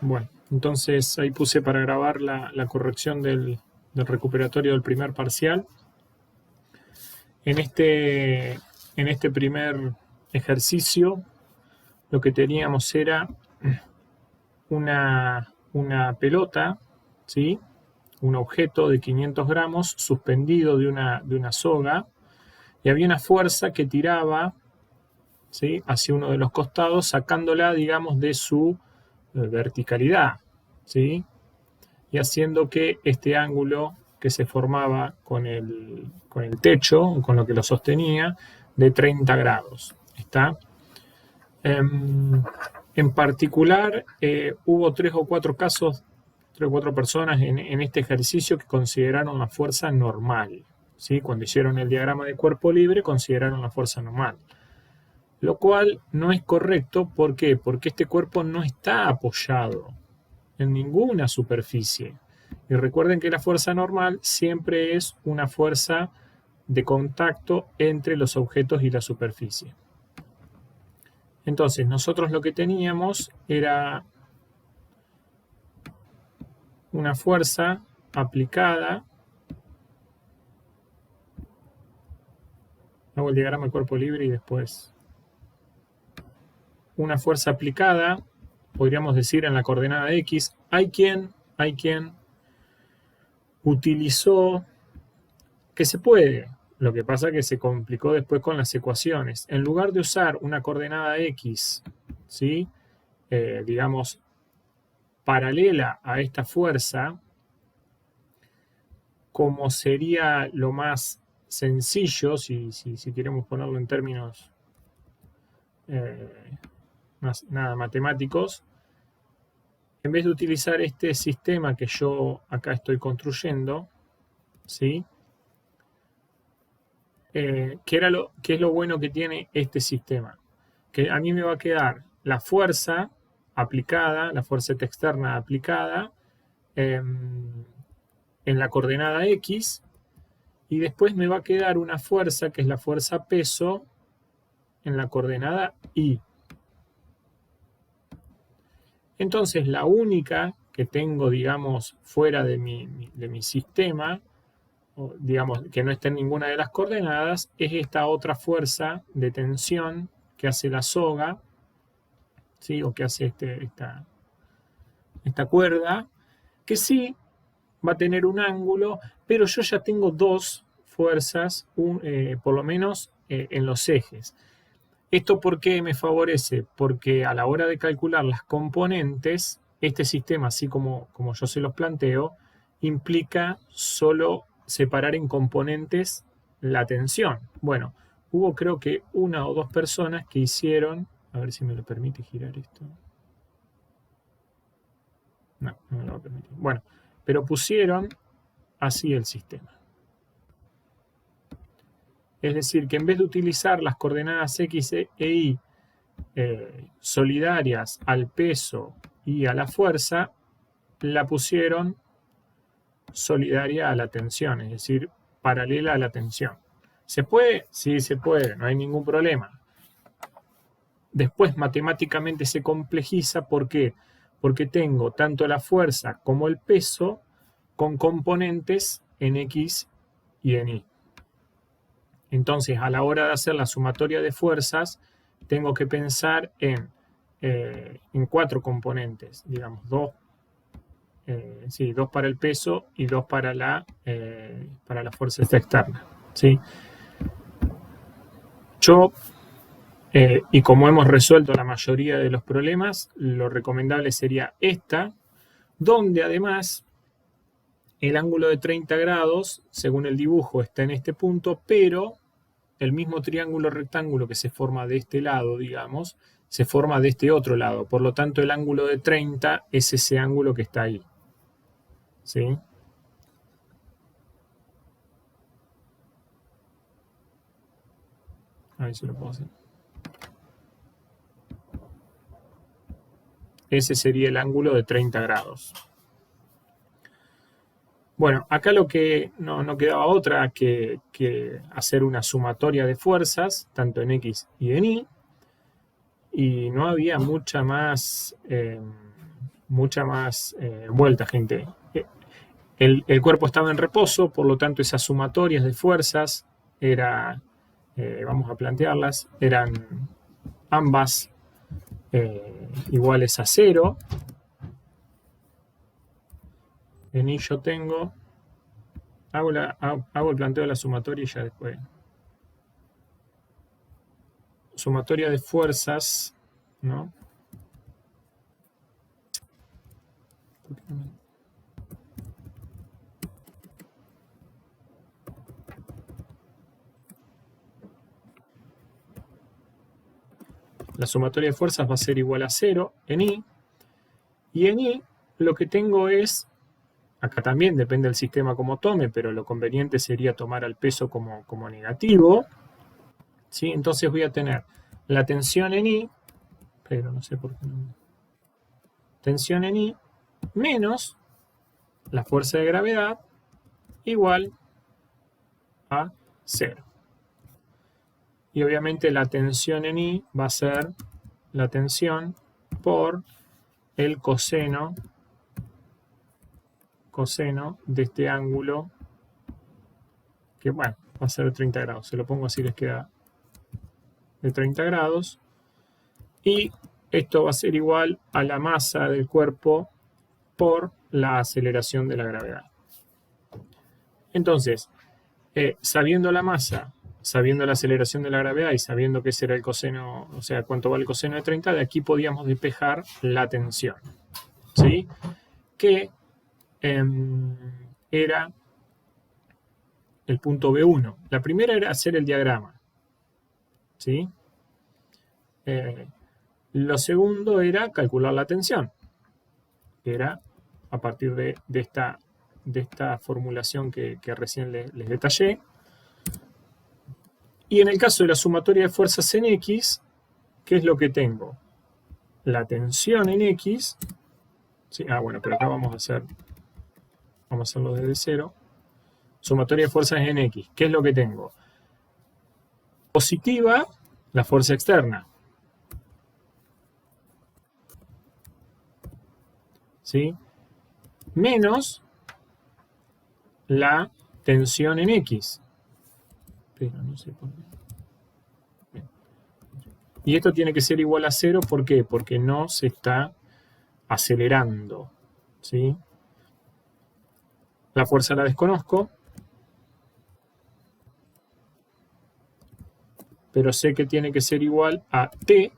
Bueno, entonces ahí puse para grabar la corrección del recuperatorio del primer parcial. En este primer ejercicio lo que teníamos era una pelota, ¿sí? Un objeto de 500 gramos suspendido de una soga, y había una fuerza que tiraba, ¿sí?, hacia uno de los costados, sacándola, digamos, de su verticalidad, ¿sí?, y haciendo que este ángulo que se formaba con el techo, con lo que lo sostenía, de 30 grados. ¿Está? En particular, hubo 3 o 4 personas en este ejercicio que consideraron la fuerza normal, ¿sí? Cuando hicieron el diagrama de cuerpo libre, consideraron la fuerza normal. Lo cual no es correcto. ¿Por qué? Porque este cuerpo no está apoyado en ninguna superficie. Y recuerden que la fuerza normal siempre es una fuerza de contacto entre los objetos y la superficie. Entonces, nosotros lo que teníamos era una fuerza aplicada. Hago el diagrama de cuerpo libre y después. Una fuerza aplicada, podríamos decir, en la coordenada X. Hay quien utilizó, que se puede, lo que pasa es que se complicó después con las ecuaciones. En lugar de usar una coordenada X, ¿sí?, digamos, paralela a esta fuerza, como sería lo más sencillo, si queremos ponerlo en términos más nada matemáticos, en vez de utilizar este sistema que yo acá estoy construyendo, ¿sí?, ¿qué es lo bueno que tiene este sistema? Que a mí me va a quedar la fuerza aplicada, la fuerza externa aplicada en la coordenada X, y después me va a quedar una fuerza que es la fuerza peso en la coordenada Y. Entonces la única que tengo, digamos, fuera de mi sistema, o digamos que no está en ninguna de las coordenadas, es esta otra fuerza de tensión que hace la soga, ¿sí?, o que hace esta cuerda, que sí va a tener un ángulo, pero yo ya tengo dos fuerzas, por lo menos en los ejes. ¿Esto por qué me favorece? Porque a la hora de calcular las componentes, este sistema, así como yo se los planteo, implica solo separar en componentes la tensión. Bueno, hubo creo que 1 o 2 personas que hicieron, a ver si me lo permite girar esto. No me lo va a permitir. Bueno, pero pusieron así el sistema. Es decir, que en vez de utilizar las coordenadas X e Y solidarias al peso y a la fuerza, la pusieron solidaria a la tensión, es decir, paralela a la tensión. ¿Se puede? Sí, se puede, no hay ningún problema. Después matemáticamente se complejiza. ¿Por qué? Porque tengo tanto la fuerza como el peso con componentes en X y en Y. Entonces, a la hora de hacer la sumatoria de fuerzas, tengo que pensar en 4 componentes, digamos, 2 para el peso y 2 para la fuerza externa, ¿sí? Y como hemos resuelto la mayoría de los problemas, lo recomendable sería esta, donde además el ángulo de 30 grados, según el dibujo, está en este punto, pero el mismo triángulo rectángulo que se forma de este lado, digamos, se forma de este otro lado. Por lo tanto, el ángulo de 30 es ese ángulo que está ahí, ¿sí? A ver si lo puedo hacer. Ese sería el ángulo de 30 grados. Bueno, acá lo que no quedaba otra que hacer una sumatoria de fuerzas, tanto en X y en Y, y no había mucha más mucha más vuelta, gente. El cuerpo estaba en reposo, por lo tanto esas sumatorias de fuerzas vamos a plantearlas, eran ambas iguales a 0. En I yo tengo, hago el planteo de la sumatoria y ya después. Sumatoria de fuerzas, ¿no? La sumatoria de fuerzas va a ser igual a 0 en I. Y en I lo que tengo es, acá también depende del sistema como tome, pero lo conveniente sería tomar al peso como negativo. ¿Sí? Entonces voy a tener la tensión en I, pero no sé por qué no. Tensión en I menos la fuerza de gravedad igual a 0. Y obviamente la tensión en I va a ser la tensión por el coseno de este ángulo, que bueno, va a ser de 30 grados. Se lo pongo así, les queda de 30 grados. Y esto va a ser igual a la masa del cuerpo por la aceleración de la gravedad. Entonces, sabiendo la masa, sabiendo la aceleración de la gravedad y sabiendo qué será el coseno, o sea, cuánto vale el coseno de 30, de aquí podíamos despejar la tensión, ¿sí? Que era el punto B1. La primera era hacer el diagrama, ¿sí? Lo segundo era calcular la tensión, que era a partir de esta formulación que recién les detallé. Y en el caso de la sumatoria de fuerzas en X, ¿qué es lo que tengo? La tensión en X. ¿Sí? Bueno, pero acá vamos a hacerlo desde 0. Sumatoria de fuerzas en X. ¿Qué es lo que tengo? Positiva, la fuerza externa. ¿Sí? Menos la tensión en X. Pero no sé por qué. Bien. Y esto tiene que ser igual a 0, ¿por qué? Porque no se está acelerando, ¿sí? La fuerza la desconozco, pero sé que tiene que ser igual a T,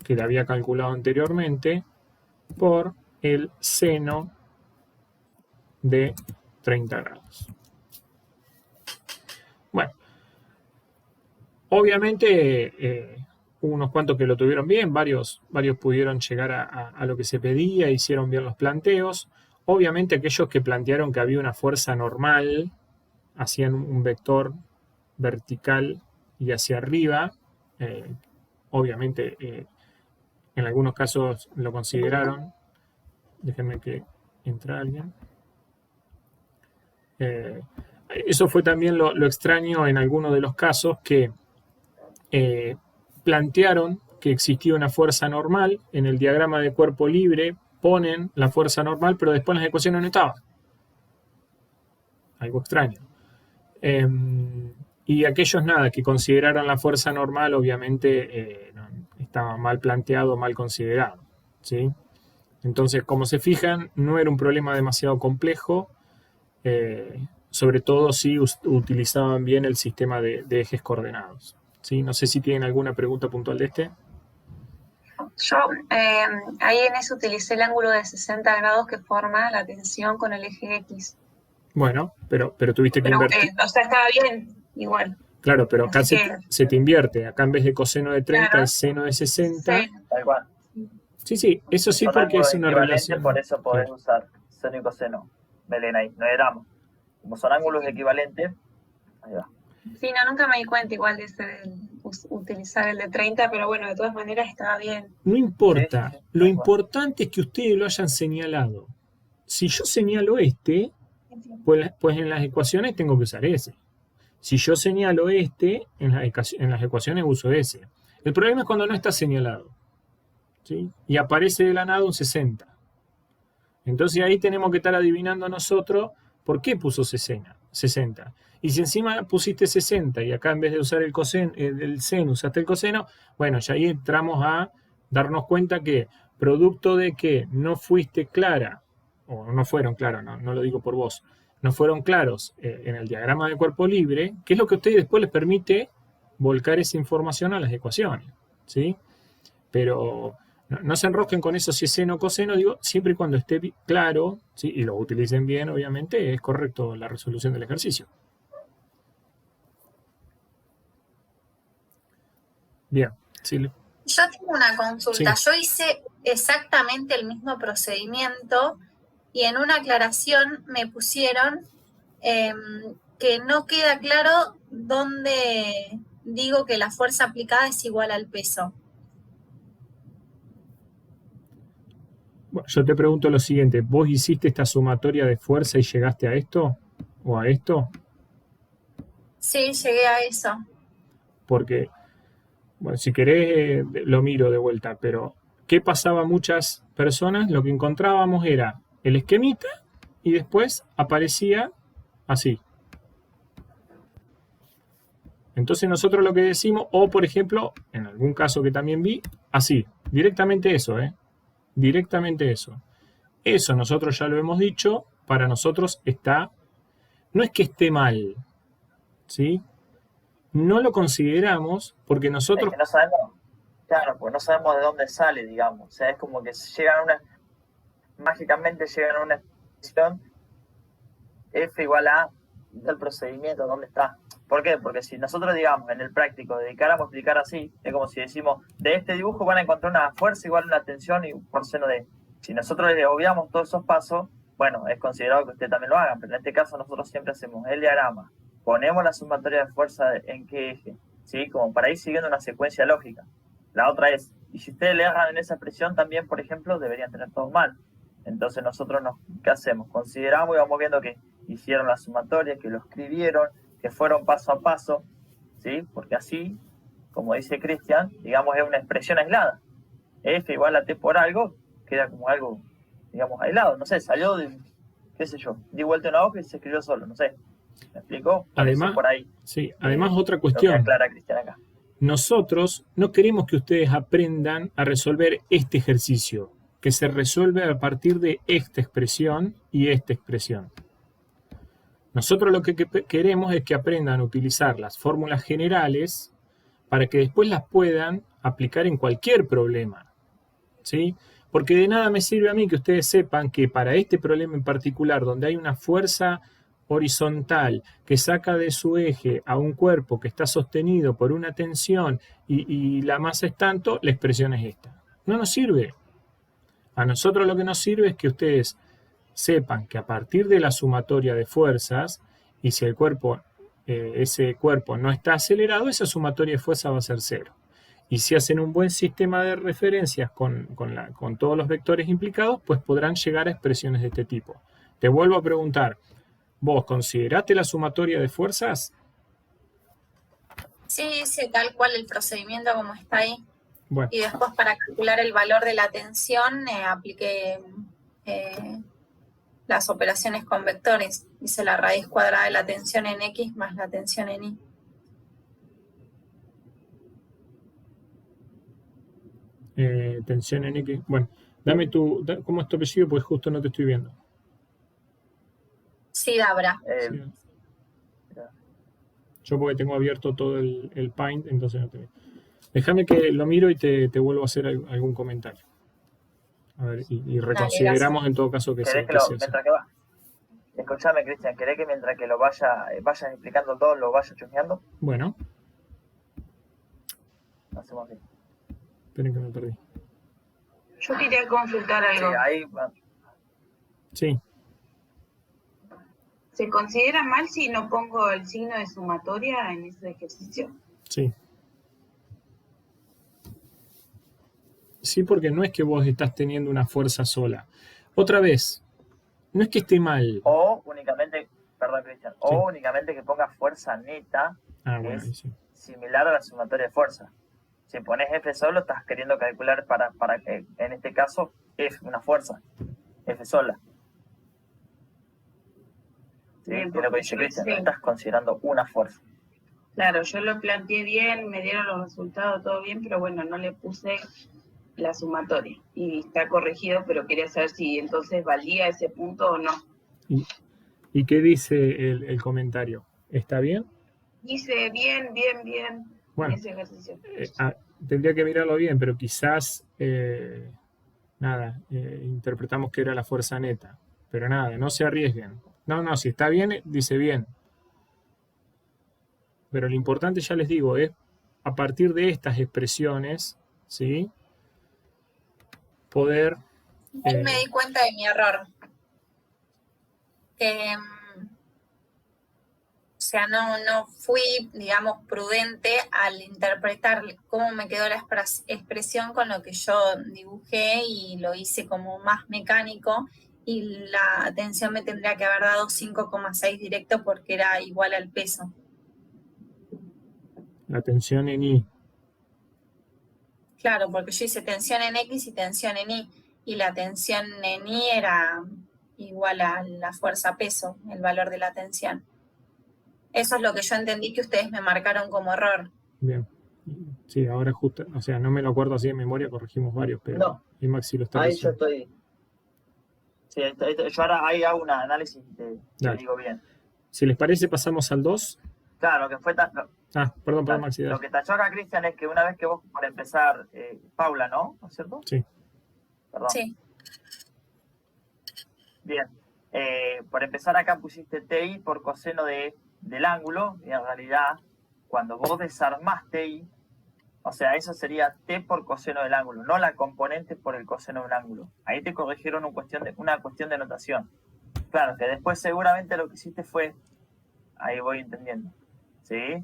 que la había calculado anteriormente, por el seno de 30 grados. Bueno, obviamente hubo unos cuantos que lo tuvieron bien, varios pudieron llegar a lo que se pedía, hicieron bien los planteos. Obviamente aquellos que plantearon que había una fuerza normal, hacían un vector vertical y hacia arriba, obviamente en algunos casos lo consideraron. Déjenme que entre alguien. Eso fue también lo extraño en algunos de los casos, que plantearon que existía una fuerza normal. En el diagrama de cuerpo libre ponen la fuerza normal, pero después en las ecuaciones no estaba. Algo extraño. Y aquellos que consideraron la fuerza normal, obviamente estaba mal planteado, mal considerado, ¿sí? Entonces, como se fijan, no era un problema demasiado complejo, sobre todo si utilizaban bien el sistema de ejes coordenados, ¿sí? No sé si tienen alguna pregunta puntual de este. Yo ahí en eso utilicé el ángulo de 60 grados que forma la tensión con el eje X. Bueno, pero tuviste que invertir. O sea, estaba bien, igual. Claro, pero acá se te invierte. Acá en vez de coseno de 30 claro, es seno de 60. Sí. Tal cual. Sí, eso sí, Son porque ángulos es una equivalentes, relación. por eso podés Claro. usar seno y coseno. Belén, ahí, no éramos. Como son ángulos equivalentes, ahí va. Sí, no, nunca me di cuenta igual de utilizar el de 30, pero bueno, de todas maneras estaba bien. No importa. Sí, Lo importante es que ustedes lo hayan señalado. Si yo señalo pues en las ecuaciones tengo que usar ese. Si yo señalo en las ecuaciones uso ese. El problema es cuando no está señalado, ¿sí? Y aparece de la nada un 60. Entonces ahí tenemos que estar adivinando nosotros por qué puso 60. Y si encima pusiste 60 y acá en vez de usar el seno usaste el coseno, bueno, ya ahí entramos a darnos cuenta que producto de que no fuiste clara, o no fueron claros, no lo digo por vos, no fueron claros en el diagrama de cuerpo libre, que es lo que a ustedes después les permite volcar esa información a las ecuaciones, ¿sí? Pero no se enrosquen con eso si es seno o coseno, digo, siempre y cuando esté claro, ¿sí? Y lo utilicen bien, obviamente, es correcto la resolución del ejercicio. Bien, sí. Yo tengo una consulta. Sí. Yo hice exactamente el mismo procedimiento y en una aclaración me pusieron que no queda claro dónde digo que la fuerza aplicada es igual al peso. Bueno, yo te pregunto lo siguiente, ¿vos hiciste esta sumatoria de fuerza y llegaste a esto? ¿O a esto? Sí, llegué a eso. Porque, bueno, si querés lo miro de vuelta, pero ¿qué pasaba a muchas personas? Lo que encontrábamos era el esquemita y después aparecía así. Entonces nosotros lo que decimos, o por ejemplo, en algún caso que también vi, así, directamente eso, directamente eso. Eso nosotros ya lo hemos dicho, para nosotros está, no es que esté mal, ¿sí? No lo consideramos porque Es nosotros, que no sabemos, claro, pues no sabemos de dónde sale, digamos. O sea, es como que mágicamente llegan a una expresión F igual a del procedimiento, ¿dónde está? ¿Por qué? Porque si nosotros, digamos, en el práctico dedicáramos a explicar así, es como si decimos, de este dibujo van a encontrar una fuerza igual a una tensión y por seno de. Si nosotros le obviamos todos esos pasos, bueno, es considerado que ustedes también lo hagan, pero en este caso nosotros siempre hacemos el diagrama, ponemos la sumatoria de fuerza en qué eje, ¿sí? Como para ir siguiendo una secuencia lógica. La otra es, y si ustedes le erran en esa expresión, también, por ejemplo, deberían tener todo mal. Entonces nosotros, ¿qué hacemos? Consideramos y vamos viendo que hicieron la sumatoria, que lo escribieron, que fueron paso a paso, ¿sí? Porque así, como dice Cristian, digamos, es una expresión aislada. F igual a T por algo, queda como algo, digamos, aislado. No sé, salió de, qué sé yo, di vuelta una hoja y se escribió solo, no sé. ¿Me explicó? además, por ahí. sí, además otra Lo que cuestión, aclara Cristian acá. nosotros no queremos que ustedes aprendan a resolver este ejercicio, que se resuelve a partir de esta expresión y esta expresión. Nosotros lo que queremos es que aprendan a utilizar las fórmulas generales para que después las puedan aplicar en cualquier problema, ¿sí? Porque de nada me sirve a mí que ustedes sepan que para este problema en particular, donde hay una fuerza horizontal que saca de su eje a un cuerpo que está sostenido por una tensión y la masa es tanto, la expresión es esta. No nos sirve. A nosotros lo que nos sirve es que ustedes sepan que a partir de la sumatoria de fuerzas, y si ese cuerpo no está acelerado, esa sumatoria de fuerza va a ser cero. Y si hacen un buen sistema de referencias con todos los vectores implicados, pues podrán llegar a expresiones de este tipo. Te vuelvo a preguntar, ¿vos consideraste la sumatoria de fuerzas? Sí, hice tal cual el procedimiento como está ahí. Bueno, Y después para calcular el valor de la tensión apliqué las operaciones con vectores. Hice la raíz cuadrada de la tensión en X más la tensión en Y. tensión en X. Bueno, ¿cómo es tu apellido? Pues justo no te estoy viendo. Sí, Dabra. Sí. Yo porque tengo abierto todo el Paint, entonces no te veo. Déjame que lo miro y te vuelvo a hacer algún comentario. A ver, y reconsideramos en todo caso que se hace. Mientras que va. Escuchame, Cristian, ¿querés que mientras que lo vayan explicando todo, lo vaya chusmeando? Bueno, Hacemos así. esperen que me perdí. Yo quería consultar algo. Sí, ahí va. Sí, ¿Se considera mal si no pongo el signo de sumatoria en ese ejercicio? sí. Sí, porque no es que vos estás teniendo una fuerza sola. Otra vez, no es que esté mal. O únicamente, perdón, Cristian, Sí. o únicamente que ponga fuerza neta, Ah, que bueno, es ahí sí. similar a la sumatoria de fuerza. Si pones F solo, estás queriendo calcular para que, en este caso, F, una fuerza. F sola. ¿Sí? Bien, Es lo que porque dice yo Cristian, no hice- estás considerando una fuerza. Claro, yo lo planteé bien, me dieron los resultados, todo bien, pero bueno, no le puse la sumatoria. Y está corregido, pero quería saber si entonces valía ese punto o no. ¿Y qué dice el comentario? ¿Está bien? Hice bien Bueno, ese ejercicio. tendría que mirarlo bien, pero quizás, interpretamos que era la fuerza neta. Pero nada, no se arriesguen. No, si está bien, dice bien. Pero lo importante, ya les digo, es a partir de estas expresiones, ¿sí? Poder... Ahí me di cuenta de mi error. O sea, no fui, digamos, prudente al interpretar cómo me quedó la expresión con lo que yo dibujé y lo hice como más mecánico y la tensión me tendría que haber dado 5,6 directo porque era igual al peso. La tensión en I. Claro, porque yo hice tensión en X y tensión en Y y la tensión en Y era igual a la fuerza peso, el valor de la tensión. Eso es lo que yo entendí que ustedes me marcaron como error. Bien. Sí, ahora justo, o sea, no me lo acuerdo así de memoria, corregimos varios, pero No. y Maxi lo está Ahí yo diciendo. estoy. Sí, yo ahora ahí hago un análisis y te Dale. digo bien. Si les parece, pasamos al 2. Claro, lo que fue Perdón, Maxi. lo Dale. que tachó acá Cristian es que una vez que vos, por empezar, Paula, ¿no? ¿No es cierto? Sí. Perdón. Sí. Bien. Por empezar acá pusiste TI por coseno del ángulo, y en realidad cuando vos desarmás TI, o sea, eso sería T por coseno del ángulo, no la componente por el coseno del ángulo. Ahí te corrigieron una cuestión de notación. Claro, que después seguramente lo que hiciste fue, ahí voy entendiendo, ¿sí?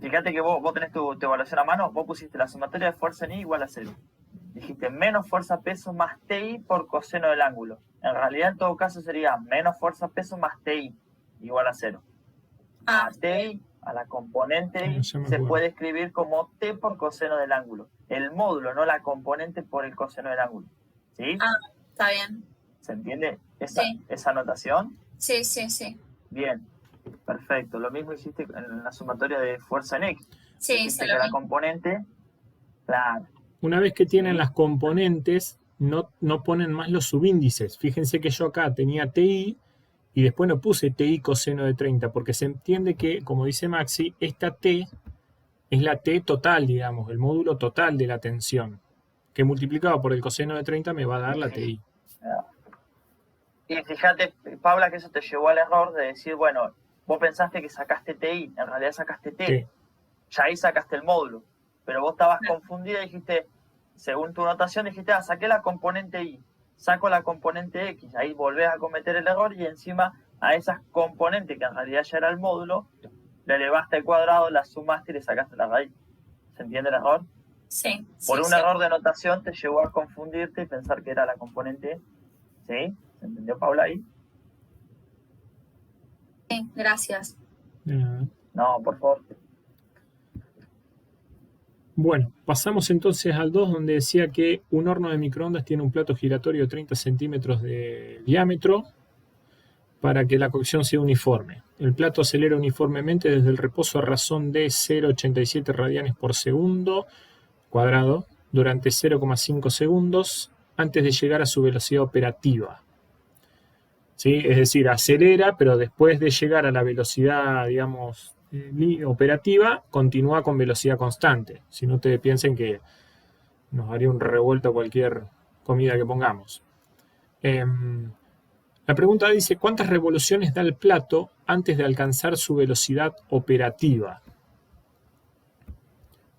Fíjate que vos tenés tu evaluación a mano, vos pusiste la sumatoria de fuerza en I igual a 0. Dijiste menos fuerza peso más TI por coseno del ángulo. En realidad, en todo caso, sería menos fuerza peso más TI igual a 0. A TI, a la componente I, se puede escribir como T por coseno del ángulo. El módulo, no la componente por el coseno del ángulo. ¿Sí? Está bien. ¿Se entiende Sí. esa notación? Sí. Bien, perfecto. Lo mismo hiciste en la sumatoria de fuerza en X. Sí, Dijiste que la componente, claro. Una vez que tienen las componentes, no ponen más los subíndices. Fíjense que yo acá tenía TI y después no puse TI coseno de 30, porque se entiende que, como dice Maxi, esta T es la T total, digamos, el módulo total de la tensión, que multiplicado por el coseno de 30 me va a dar la TI. Y fíjate, Paula, que eso te llevó al error de decir, bueno, vos pensaste que sacaste TI, en realidad sacaste T. Sí. Ya ahí sacaste el módulo. Pero vos estabas confundida y dijiste, según tu notación, dijiste, saqué la componente Y, saco la componente X. Ahí volvés a cometer el error y encima a esas componentes, que en realidad ya era el módulo, le elevaste al cuadrado, la sumaste y le sacaste la raíz. ¿Se entiende el error? Sí. Por un error de notación te llevó a confundirte y pensar que era la componente. ¿Sí? ¿Se entendió, Paula, ahí? Sí, gracias. No, por favor. Bueno, pasamos entonces al 2, donde decía que un horno de microondas tiene un plato giratorio de 30 centímetros de diámetro para que la cocción sea uniforme. El plato acelera uniformemente desde el reposo a razón de 0,87 radianes por segundo cuadrado durante 0,5 segundos antes de llegar a su velocidad operativa. ¿Sí? Es decir, acelera, pero después de llegar a la velocidad, digamos, operativa, continúa con velocidad constante. Si no, ustedes piensen que nos haría un revuelto cualquier comida que pongamos. La pregunta dice, ¿cuántas revoluciones da el plato antes de alcanzar su velocidad operativa?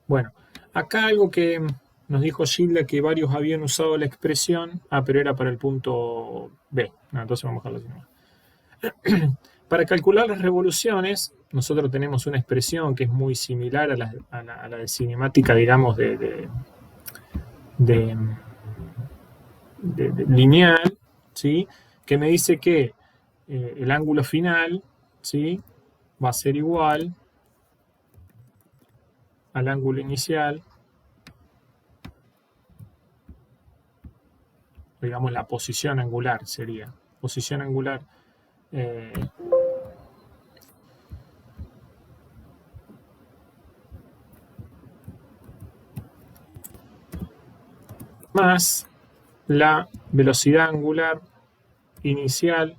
Bueno, acá algo que nos dijo Gilda, que varios habían usado la expresión, pero era para el punto B. Entonces vamos a dejarlo así. Para calcular las revoluciones, nosotros tenemos una expresión que es muy similar a la de cinemática, digamos, de lineal, ¿sí? Que me dice que el ángulo final, ¿sí? Va a ser igual al ángulo inicial digamos, la posición angular sería. Posición angular más la velocidad angular inicial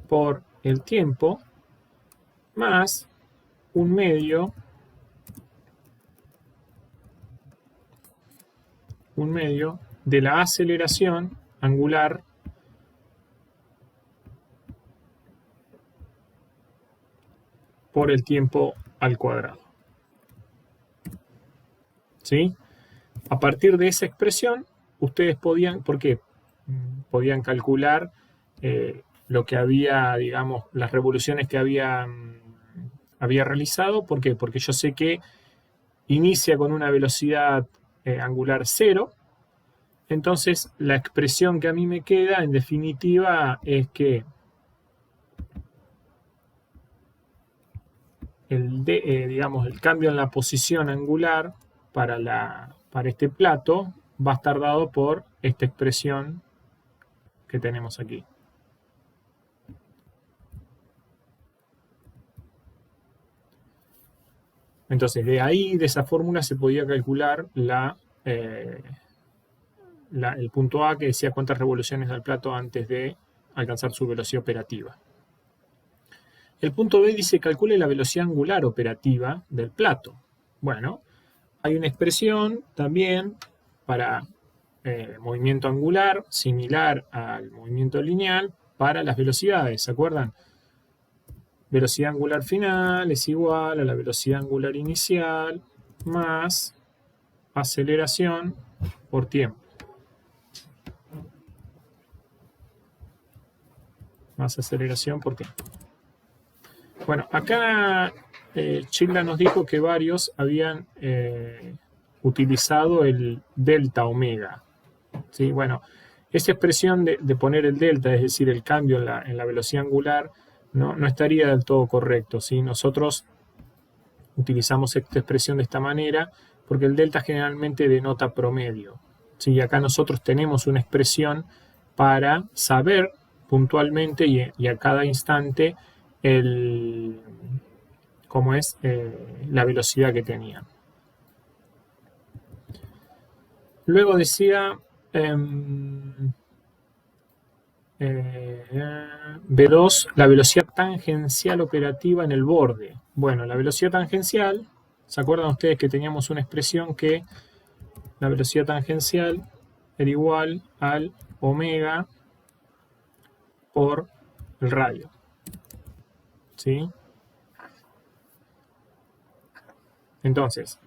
por el tiempo más un medio de la aceleración angular por el tiempo al cuadrado. ¿Sí? A partir de esa expresión, ustedes podían, ¿por qué? Podían calcular lo que había, digamos, las revoluciones que había realizado. ¿Por qué? Porque yo sé que inicia con una velocidad angular 0. Entonces, la expresión que a mí me queda, en definitiva, es que digamos, el cambio en la posición angular para este plato va a estar dado por esta expresión que tenemos aquí. Entonces, de ahí, de esa fórmula, se podía calcular el punto A, que decía cuántas revoluciones da el plato antes de alcanzar su velocidad operativa. El punto B dice calcule la velocidad angular operativa del plato. Bueno, hay una expresión también para movimiento angular similar al movimiento lineal para las velocidades, ¿se acuerdan? Velocidad angular final es igual a la velocidad angular inicial más aceleración por tiempo. Más aceleración por tiempo. Bueno, acá Childa nos dijo que varios habían utilizado el delta omega. ¿Sí? Bueno, esa expresión de poner el delta, es decir, el cambio en la velocidad angular, no estaría del todo correcto. ¿Sí? Nosotros utilizamos esta expresión de esta manera porque el delta generalmente denota promedio. ¿Sí? Y acá nosotros tenemos una expresión para saber puntualmente y a cada instante cómo es la velocidad que tenía. Luego decía B2, la velocidad tangencial operativa en el borde. Bueno, la velocidad tangencial, ¿se acuerdan ustedes que teníamos una expresión que la velocidad tangencial era igual al omega por el radio? ¿Sí? Entonces,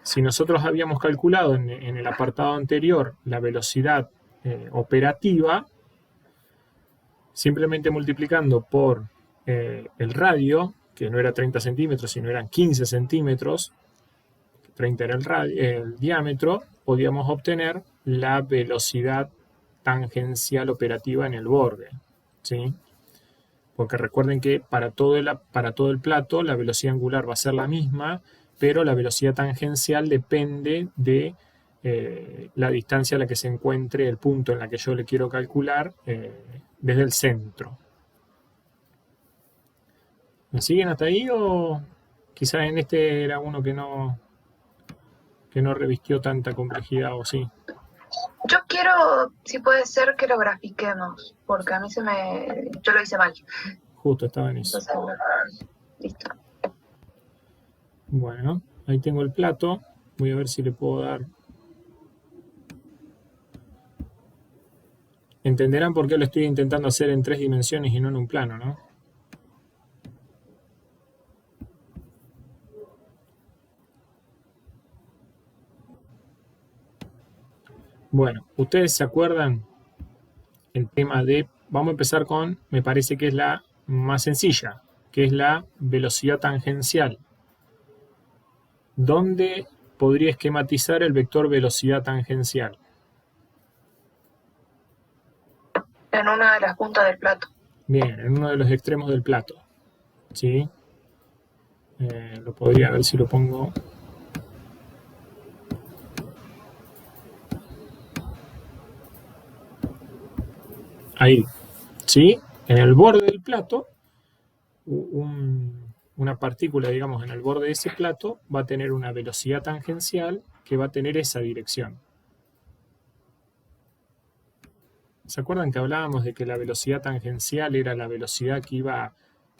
si nosotros habíamos calculado en el apartado anterior la velocidad operativa, simplemente multiplicando por el radio, que no era 30 centímetros, sino eran 15 centímetros, 30 era el diámetro, podíamos obtener la velocidad tangencial operativa en el borde. ¿Sí? Porque recuerden que para todo el plato la velocidad angular va a ser la misma, pero la velocidad tangencial depende de la distancia a la que se encuentre el punto en la que yo le quiero calcular desde el centro. ¿Me siguen hasta ahí o quizás en este era uno que no revistió tanta complejidad o sí? Yo quiero, si puede ser, que lo grafiquemos, porque a mí yo lo hice mal. Justo estaba en eso. Entonces, listo. Bueno, ahí tengo el plato. Voy a ver si le puedo dar. Entenderán por qué lo estoy intentando hacer en 3 dimensiones y no en un plano, ¿no? Bueno, ustedes se acuerdan el tema de. Vamos a empezar con, me parece que es la más sencilla, que es la velocidad tangencial. ¿Dónde podría esquematizar el vector velocidad tangencial? En una de las puntas del plato. Bien, en uno de los extremos del plato. ¿Sí? Lo podría ver si lo pongo. ahí, ¿sí? En el borde del plato, una partícula, digamos, en el borde de ese plato va a tener una velocidad tangencial que va a tener esa dirección. ¿Se acuerdan que hablábamos de que la velocidad tangencial era la velocidad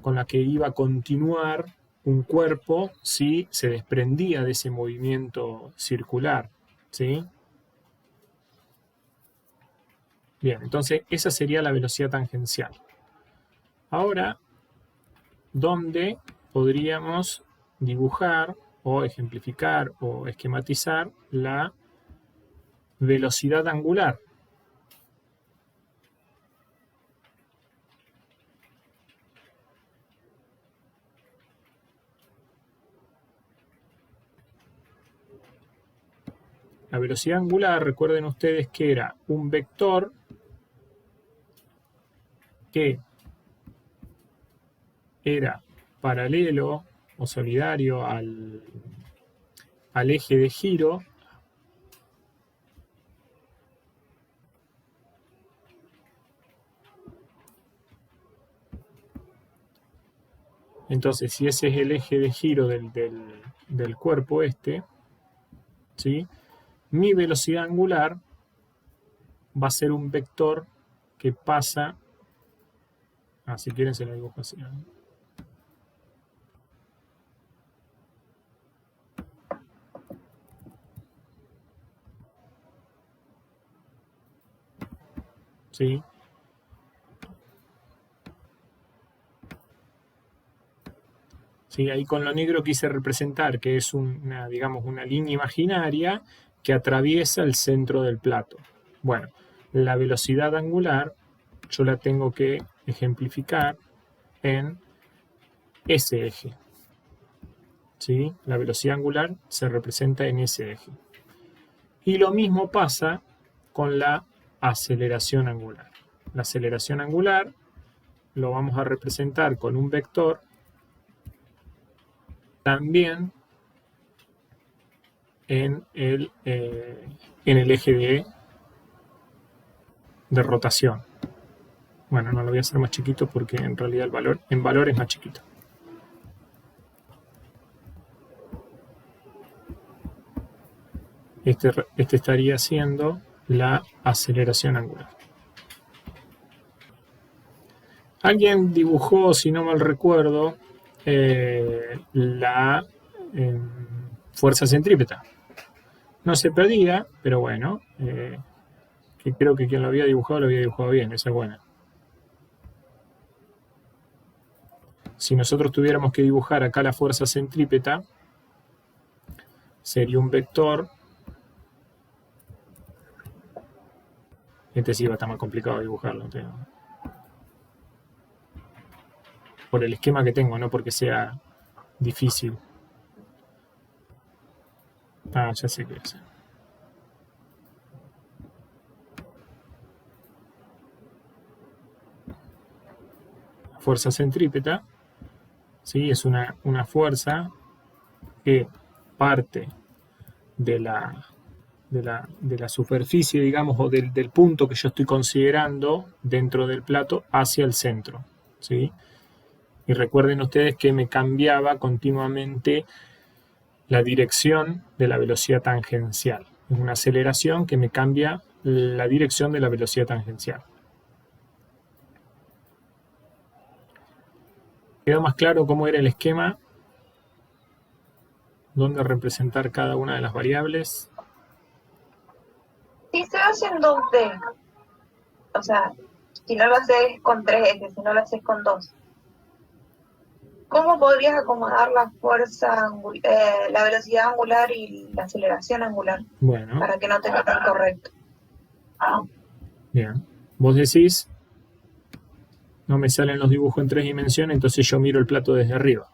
con la que iba a continuar un cuerpo si se desprendía de ese movimiento circular? ¿Sí? Bien, entonces esa sería la velocidad tangencial. Ahora, ¿dónde podríamos dibujar o ejemplificar o esquematizar la velocidad angular? La velocidad angular, recuerden ustedes que era un vector que era paralelo o solidario al eje de giro entonces si ese es el eje de giro del cuerpo ¿sí? Mi velocidad angular va a ser un vector que pasa, si quieren se lo dibujo así, ¿no? ¿Sí? Sí, ahí con lo negro quise representar que es digamos, una línea imaginaria que atraviesa el centro del plato. Bueno, la velocidad angular yo la tengo que ejemplificar en ese eje. ¿Sí? La velocidad angular se representa en ese eje. Y lo mismo pasa con la aceleración angular. La aceleración angular lo vamos a representar con un vector también en el eje de rotación. Bueno, no lo voy a hacer más chiquito porque en realidad en valor es más chiquito. Este estaría siendo la aceleración angular. Alguien dibujó, si no mal recuerdo, la fuerza centrípeta. No se perdía, pero bueno, que creo que quien lo había dibujado bien, esa es buena. Si nosotros tuviéramos que dibujar acá la fuerza centrípeta, sería un vector. Este sí va a estar más complicado dibujarlo. Por el esquema que tengo, no porque sea difícil. Ya sé qué es. Fuerza centrípeta, ¿sí? Es una fuerza que parte de la superficie, digamos, o del punto que yo estoy considerando dentro del plato hacia el centro, ¿sí? Y recuerden ustedes que me cambiaba continuamente la dirección de la velocidad tangencial. Es una aceleración que me cambia la dirección de la velocidad tangencial. ¿Quedó más claro cómo era el esquema? ¿Dónde representar cada una de las variables? Si se hace en 2D, o sea, si no lo haces con 3 ejes, si no lo haces con 2, ¿cómo podrías acomodar la fuerza, la velocidad angular y la aceleración angular? Bueno. Para que no tenga tan correcto. Bien. Vos decís, no me salen los dibujos en 3 dimensiones, entonces yo miro el plato desde arriba.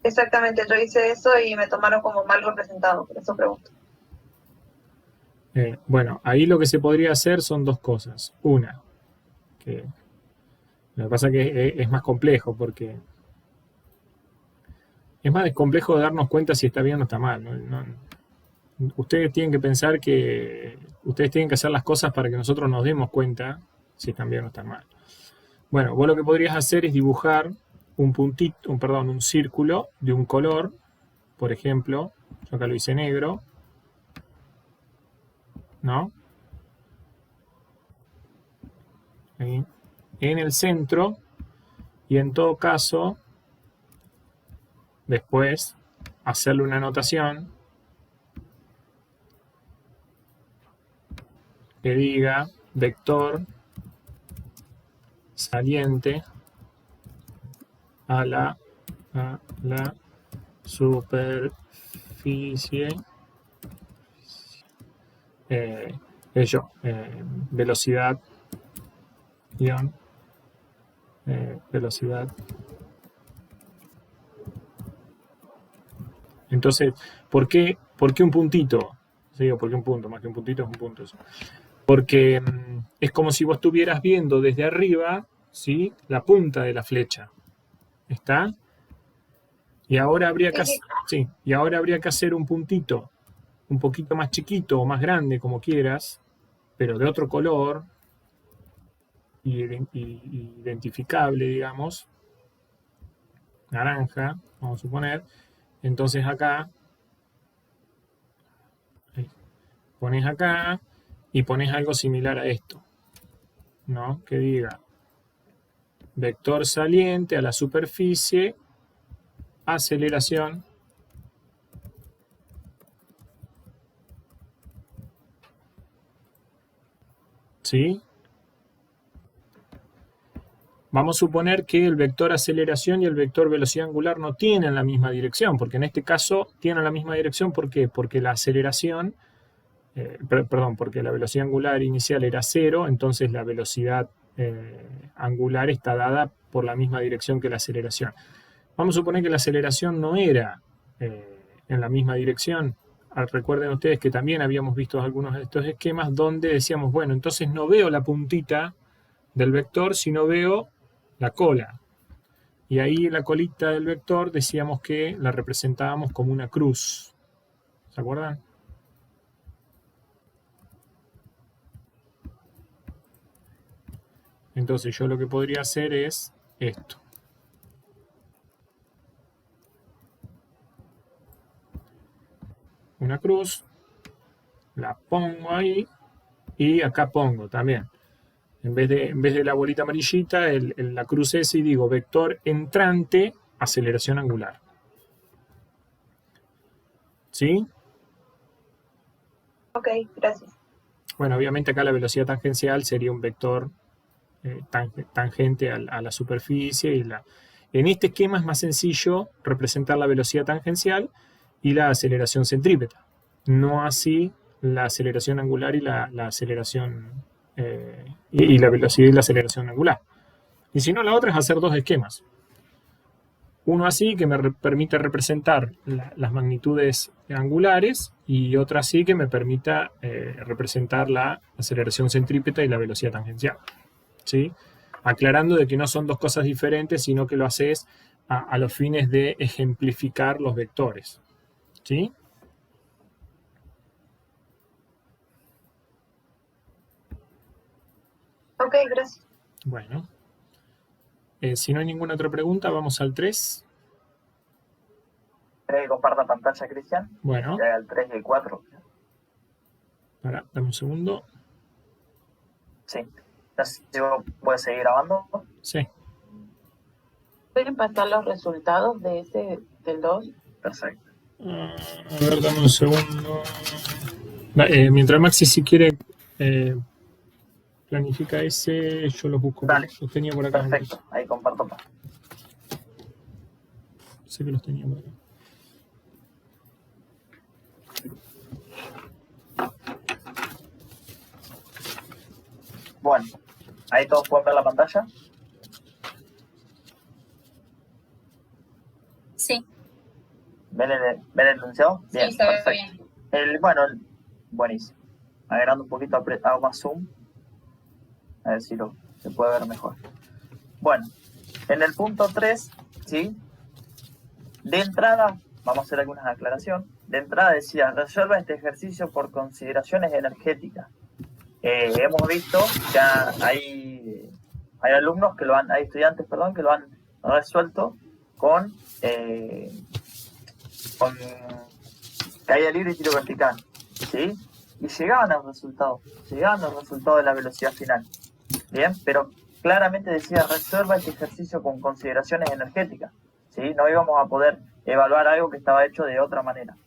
Exactamente, yo hice eso y me tomaron como mal representado, por eso pregunto. Bueno, ahí lo que se podría hacer son dos cosas. Una, que lo que pasa es que es más complejo porque es más complejo de darnos cuenta si está bien o está mal. Ustedes tienen que pensar que ustedes tienen que hacer las cosas para que nosotros nos demos cuenta si están bien o están mal. Bueno, vos lo que podrías hacer es dibujar un puntito, un círculo de un color, por ejemplo, yo acá lo hice negro, ¿no? Ahí. En el centro, y en todo caso, después, hacerle una anotación que diga vector saliente a la superficie, velocidad, velocidad. Entonces, ¿por qué un puntito? Sí, ¿por qué un punto? Más que un puntito es un punto eso. Porque es como si vos estuvieras viendo desde arriba, ¿sí?, la punta de la flecha. ¿Está? Y ahora habría que hacer un puntito un poquito más chiquito o más grande, como quieras, pero de otro color, identificable, digamos, naranja, vamos a suponer. Entonces acá, pones acá y pones algo similar a esto, ¿no? Que diga vector saliente a la superficie, aceleración, ¿sí? Vamos a suponer que el vector aceleración y el vector velocidad angular no tienen la misma dirección, porque en este caso tienen la misma dirección. ¿Por qué? Porque la aceleración, porque la velocidad angular inicial era 0, entonces la velocidad angular está dada por la misma dirección que la aceleración. Vamos a suponer que la aceleración no era en la misma dirección. Recuerden ustedes que también habíamos visto algunos de estos esquemas donde decíamos, bueno, entonces no veo la puntita del vector, sino veo la cola. Y ahí la colita del vector decíamos que la representábamos como una cruz. ¿Se acuerdan? Entonces yo lo que podría hacer es esto. Una cruz, la pongo ahí y acá pongo también. En vez de la bolita amarillita, la cruz S, y digo vector entrante, aceleración angular. ¿Sí? Ok, gracias. Bueno, obviamente acá la velocidad tangencial sería un vector tangente a la superficie. En este esquema es más sencillo representar la velocidad tangencial y la aceleración centrípeta. No así la aceleración angular y la aceleración y la velocidad y la aceleración angular. Y si no, la otra es hacer dos esquemas. Uno así, que me permite representar las magnitudes angulares, y otro así, que me permita representar la aceleración centrípeta y la velocidad tangencial. ¿Sí? Aclarando de que no son dos cosas diferentes, sino que lo haces a los fines de ejemplificar los vectores. ¿Sí? Ok, gracias. Bueno. Si no hay ninguna otra pregunta, vamos al 3. ¿Querés que comparta pantalla, Cristian? Bueno. Que haga el 3 y el 4. Dame un segundo. Sí. No sé si vos puedes seguir grabando. Sí. ¿Pueden pasar los resultados del 2? Perfecto. A ver, dame un segundo. Mientras Maxi, si quiere, planifica ese, yo los busco. Dale. Los tenía por acá. Perfecto. Ahí comparto. Sé que los tenía por acá. Bueno, ahí todos pueden ver la pantalla. Sí. ¿Ven el enunciado? Bien, Sí, se ve perfecto. bien. Buenísimo. Agregando un poquito, hago más zoom. A ver si se puede ver mejor. Bueno, en el punto 3, ¿sí? De entrada, vamos a hacer algunas aclaraciones. De entrada decía, resuelva este ejercicio por consideraciones energéticas. Hemos visto que hay hay alumnos que hay estudiantes, perdón, que lo han resuelto con caída libre y tiro vertical, ¿sí? Y llegaban al resultado de la velocidad final, ¿bien? Pero claramente decía, resuelva este ejercicio con consideraciones energéticas, ¿sí? No íbamos a poder evaluar algo que estaba hecho de otra manera,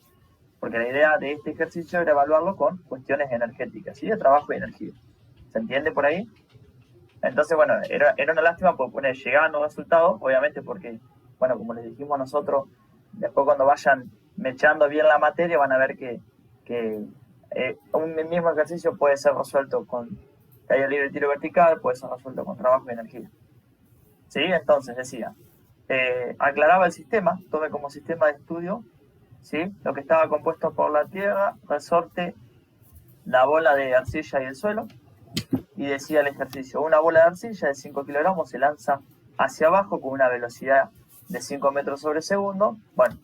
porque la idea de este ejercicio era evaluarlo con cuestiones energéticas, ¿sí? De trabajo y energía. ¿Se entiende por ahí? Entonces, bueno, era una lástima porque llegaban los resultados, obviamente porque, bueno, como les dijimos nosotros, después cuando vayan mechando bien la materia van a ver que un mismo ejercicio puede ser resuelto con caída libre y tiro vertical, puede ser resuelto con trabajo y energía. ¿Sí? Entonces, decía, aclaraba el sistema, tome como sistema de estudio, ¿sí? Lo que estaba compuesto por la tierra, resorte, la bola de arcilla y el suelo. Y decía el ejercicio, una bola de arcilla de 5 kilogramos se lanza hacia abajo con una velocidad de 5 metros sobre segundo. Bueno,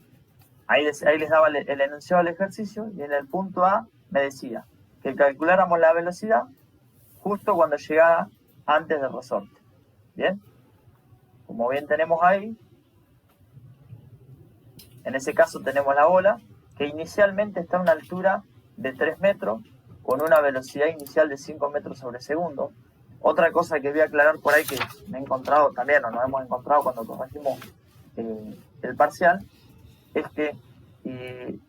ahí les daba el enunciado del ejercicio y en el punto A me decía que calculáramos la velocidad justo cuando llegara antes del resorte. ¿Bien? Como bien tenemos ahí, en ese caso tenemos la bola que inicialmente está a una altura de 3 metros con una velocidad inicial de 5 metros sobre segundo. Otra cosa que voy a aclarar por ahí que me he encontrado también, o nos hemos encontrado cuando corregimos el parcial, es que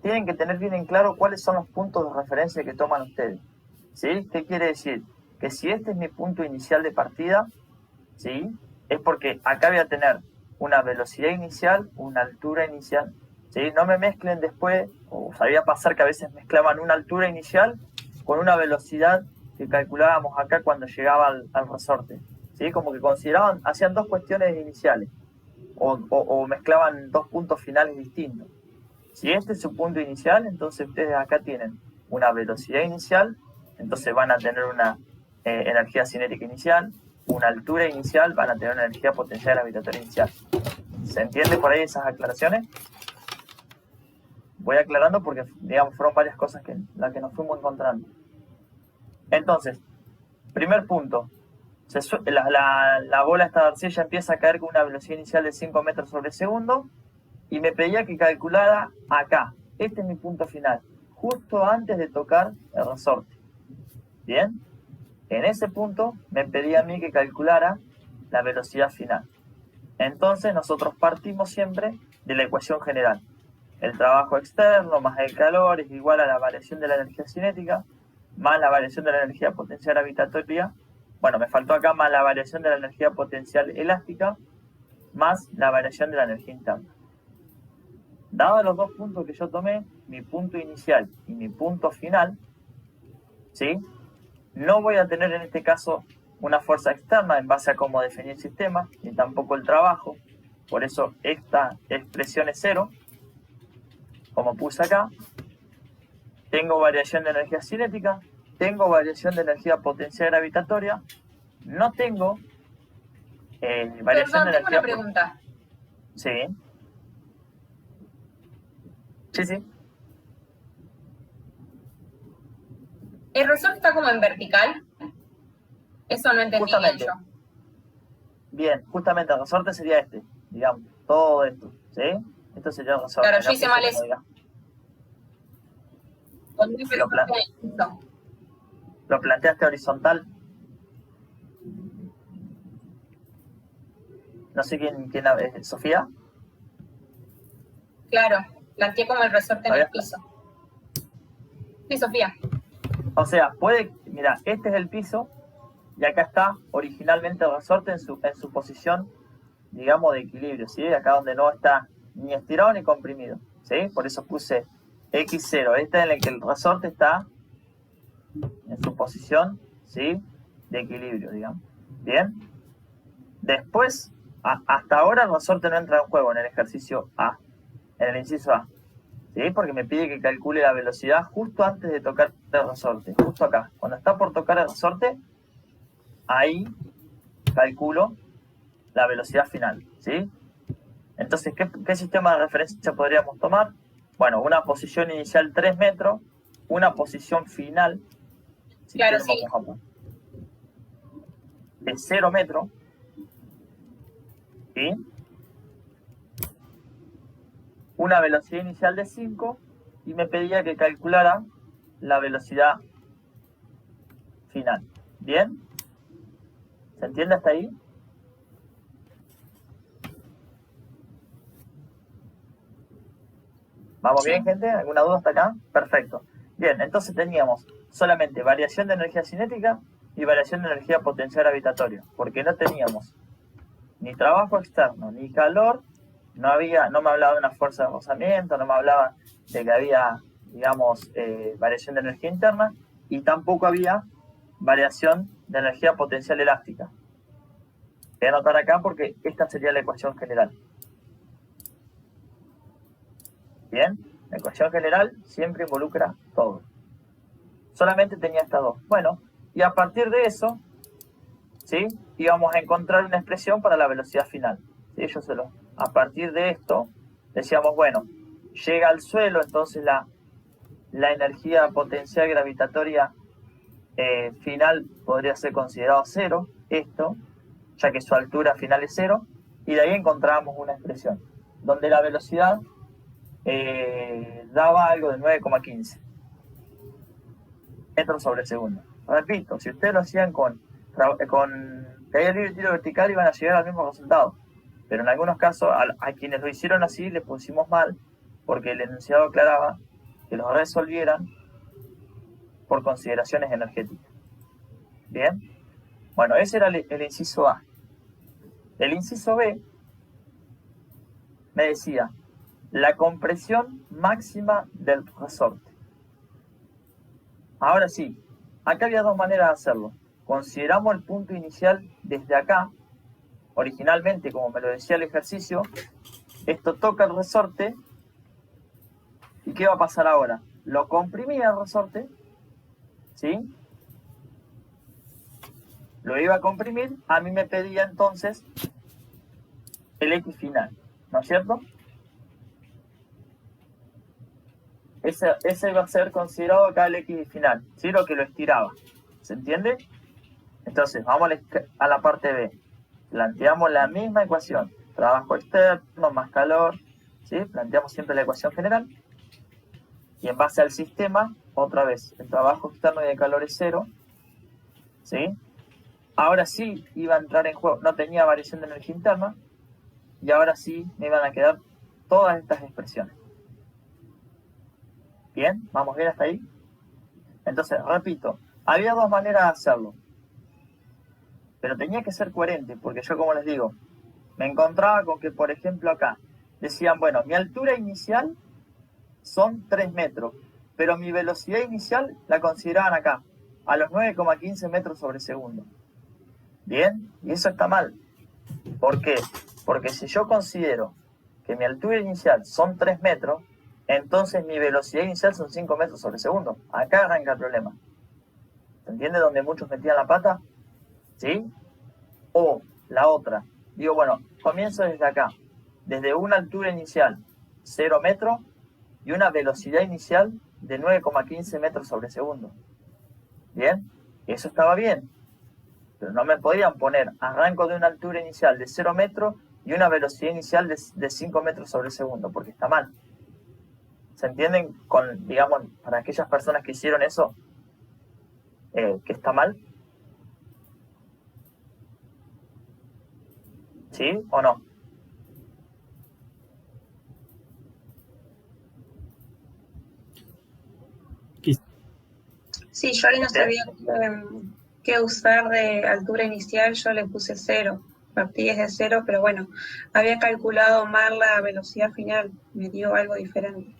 tienen que tener bien en claro cuáles son los puntos de referencia que toman ustedes. ¿Sí? ¿Qué quiere decir? Que si este es mi punto inicial de partida, ¿sí? Es porque acá voy a tener una velocidad inicial, una altura inicial. ¿Sí? No me mezclen después, o sabía pasar que a veces mezclaban una altura inicial con una velocidad que calculábamos acá cuando llegaba al resorte. ¿Sí? Como que consideraban, hacían dos cuestiones iniciales, o mezclaban dos puntos finales distintos. Si este es su punto inicial, entonces ustedes acá tienen una velocidad inicial, entonces van a tener una energía cinética inicial, una altura inicial, van a tener una energía potencial gravitatoria inicial. ¿Se entiende por ahí esas aclaraciones? Voy aclarando porque, digamos, fueron varias cosas las que nos fuimos encontrando. Entonces, primer punto, la bola esta de arcilla empieza a caer con una velocidad inicial de 5 metros sobre segundo y me pedía que calculara acá. Este es mi punto final, justo antes de tocar el resorte. ¿Bien? En ese punto me pedía a mí que calculara la velocidad final. Entonces nosotros partimos siempre de la ecuación general. El trabajo externo más el calor es igual a la variación de la energía cinética más la variación de la energía potencial gravitatoria. Bueno, me faltó acá más la variación de la energía potencial elástica más la variación de la energía interna. Dados los dos puntos que yo tomé, mi punto inicial y mi punto final, ¿sí? No voy a tener en este caso una fuerza externa en base a cómo definir el sistema, ni tampoco el trabajo. Por eso esta expresión es cero, como puse acá. Tengo variación de energía cinética, tengo variación de energía potencial gravitatoria, no tengo variación de energía... Tengo una pregunta. Sí. Sí. ¿El resorte está como en vertical? Eso no entendí bien yo. Bien, justamente el resorte sería este, digamos, todo esto, ¿sí? Esto sería el resorte. Claro, yo hice mal eso. ¿Lo planteaste horizontal? No sé quién ¿Sofía? Claro, planteé como el resorte en el piso. Sí, Sofía. O sea, mira, este es el piso y acá está originalmente el resorte en su posición, digamos, de equilibrio, ¿sí? Acá donde no está ni estirado ni comprimido, ¿sí? Por eso puse X0, este en el que el resorte está en su posición, ¿sí? De equilibrio, digamos. Bien. Después, hasta ahora el resorte no entra en juego en el ejercicio A, en el inciso A, ¿sí? Porque me pide que calcule la velocidad justo antes de tocar el resorte, justo acá. Cuando está por tocar el resorte, ahí calculo la velocidad final, ¿sí? Entonces, ¿qué sistema de referencia podríamos tomar? Bueno, una posición inicial 3 metros, una posición final, claro, sí, de 0 metros, ¿Sí? Una velocidad inicial de 5 y me pedía que calculara la velocidad final. ¿Bien? ¿Se entiende hasta ahí? ¿Vamos bien, gente? ¿Alguna duda hasta acá? Perfecto. Bien, entonces teníamos solamente variación de energía cinética y variación de energía potencial gravitatoria, porque no teníamos ni trabajo externo, ni calor, no me hablaba de una fuerza de rozamiento, no me hablaba de que había, digamos, variación de energía interna, y tampoco había variación de energía potencial elástica. Voy a anotar acá porque esta sería la ecuación general. Bien, la ecuación general siempre involucra todo. Solamente tenía estas dos. Bueno, y a partir de eso, ¿sí? Íbamos a encontrar una expresión para la velocidad final. ¿Sí? A partir de esto, decíamos, bueno, llega al suelo, entonces la energía potencial gravitatoria final podría ser considerado 0, esto, ya que su altura final es 0, y de ahí encontrábamos una expresión, donde la velocidad daba algo de 9,15 metros sobre segundo. Repito, si ustedes lo hacían con caída libre y tiro vertical, iban a llegar al mismo resultado, pero en algunos casos a quienes lo hicieron así les pusimos mal, porque el enunciado aclaraba que los resolvieran por consideraciones energéticas. Bien, bueno, ese era el inciso A. El inciso B me decía la compresión máxima del resorte. Ahora sí, acá había dos maneras de hacerlo. Consideramos el punto inicial desde acá. Originalmente, como me lo decía el ejercicio, esto toca el resorte. ¿Y qué va a pasar ahora? Lo comprimía el resorte, ¿sí? Lo iba a comprimir, a mí me pedía entonces el X final, ¿no es cierto? Ese iba a ser considerado acá el X final, ¿sí? Lo que lo estiraba, ¿se entiende? Entonces, vamos a la parte B. Planteamos la misma ecuación, trabajo externo más calor, ¿sí? Planteamos siempre la ecuación general. Y en base al sistema, otra vez, el trabajo externo y de calor es 0, ¿sí? Ahora sí iba a entrar en juego, no tenía variación de energía interna, y ahora sí me iban a quedar todas estas expresiones. Bien, ¿vamos bien hasta ahí? Entonces, repito, había dos maneras de hacerlo, pero tenía que ser coherente, porque yo, como les digo, me encontraba con que, por ejemplo, acá decían, bueno, mi altura inicial son 3 metros, pero mi velocidad inicial la consideraban acá, a los 9,15 metros sobre segundo. Bien, y eso está mal. ¿Por qué? Porque si yo considero que mi altura inicial son 3 metros, entonces mi velocidad inicial son 5 metros sobre segundo. Acá arranca el problema. ¿Se entiende donde muchos metían la pata? ¿Sí? O la otra. Digo, bueno, comienzo desde acá. Desde una altura inicial 0 metros y una velocidad inicial de 9,15 metros sobre segundo. ¿Bien? Eso estaba bien. Pero no me podían poner arranco de una altura inicial de 0 metros y una velocidad inicial de 5 metros sobre segundo, porque está mal. ¿Se entienden? Digamos, para aquellas personas que hicieron eso, que está mal. ¿Sí o no? Sí, yo ahí no sabía qué usar de altura inicial, yo le puse 0, partí desde 0, pero bueno, había calculado mal la velocidad final, me dio algo diferente.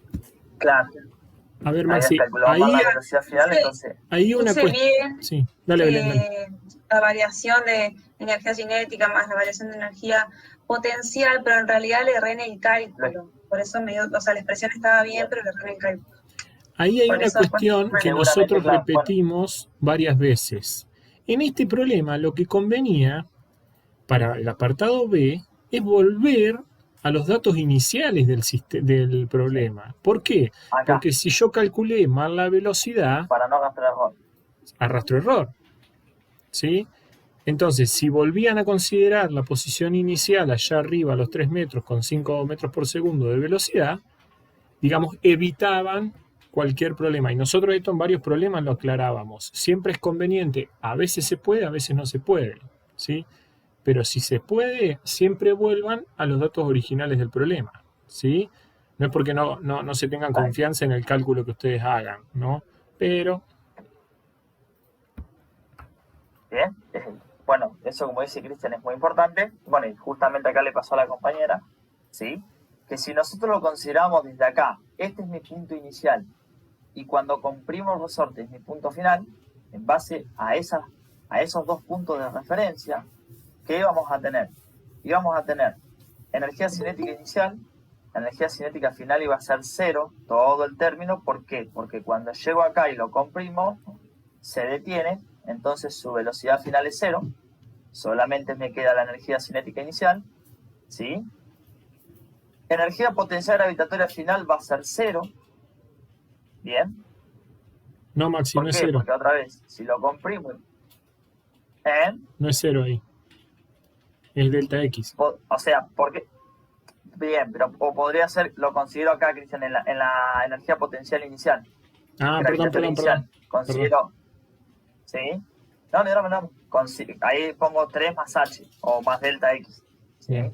Claro. A ver, Maxi, calculado mal la velocidad final, entonces. Ahí una Puse bien sí, dale, dale. La variación de energía cinética más la variación de energía potencial, pero en realidad le erré en el cálculo. Por eso me dio, o sea, la expresión estaba bien, pero le erré en el cálculo. Ahí hay Por una eso, cuestión que nosotros claro, repetimos varias veces. En este problema, lo que convenía para el apartado B es volver a los datos iniciales del problema. ¿Por qué? Acá, Porque si yo calculé mal la velocidad, para no arrastrar error. arrastro error. ¿Sí? Entonces, si volvían a considerar la posición inicial allá arriba a los 3 metros con 5 metros por segundo de velocidad, digamos, evitaban cualquier problema. Y nosotros esto en varios problemas lo aclarábamos. Siempre es conveniente, a veces se puede, a veces no se puede, ¿sí? Pero si se puede, siempre vuelvan a los datos originales del problema, ¿sí? No es porque no se tengan confianza en el cálculo que ustedes hagan, ¿no? Pero... Bien, bueno, eso como dice Cristian es muy importante. Bueno, y justamente acá le pasó a la compañera, ¿sí? Que si nosotros lo consideramos desde acá, este es mi punto inicial, y cuando comprimo el resorte es mi punto final, en base a esos dos puntos de referencia, ¿qué vamos a tener? Íbamos a tener energía cinética inicial, la energía cinética final iba a ser 0, todo el término. ¿Por qué? Porque cuando llego acá y lo comprimo, se detiene, entonces su velocidad final es 0, solamente me queda la energía cinética inicial, ¿sí? Energía potencial gravitatoria final va a ser 0, ¿bien? No, Maxi, no ¿Por es qué? 0. Porque otra vez, si lo comprimo, No es 0 ahí. Es delta X. o sea, porque bien, pero o podría ser, lo considero acá, Cristian, en la energía potencial inicial. Ah, Gravitatoria inicial. perdón. Considero, ¿sí? No, ahí pongo 3 más H o más delta X. ¿Sí? Bien.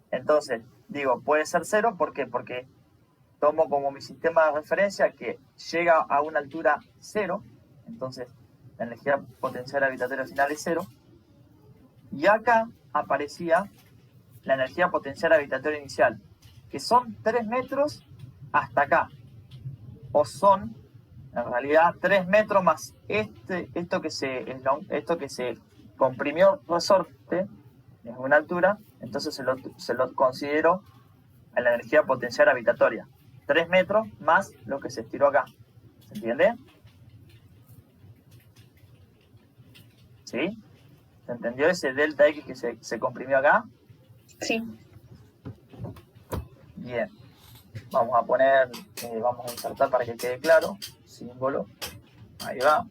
Entonces, digo, puede ser 0, ¿por qué? Porque tomo como mi sistema de referencia que llega a una altura 0, entonces la energía potencial gravitatoria final es 0, y acá aparecía la energía potencial gravitatoria inicial, que son 3 metros hasta acá, o son en realidad 3 metros más esto que se comprimió el resorte, es una altura, entonces se lo considero a la energía potencial gravitatoria. 3 metros más lo que se estiró acá. ¿Se entiende? ¿Sí? ¿Se entendió ese delta X que se comprimió acá? Sí. Bien. Vamos a insertar para que quede claro. Símbolo. Ahí va.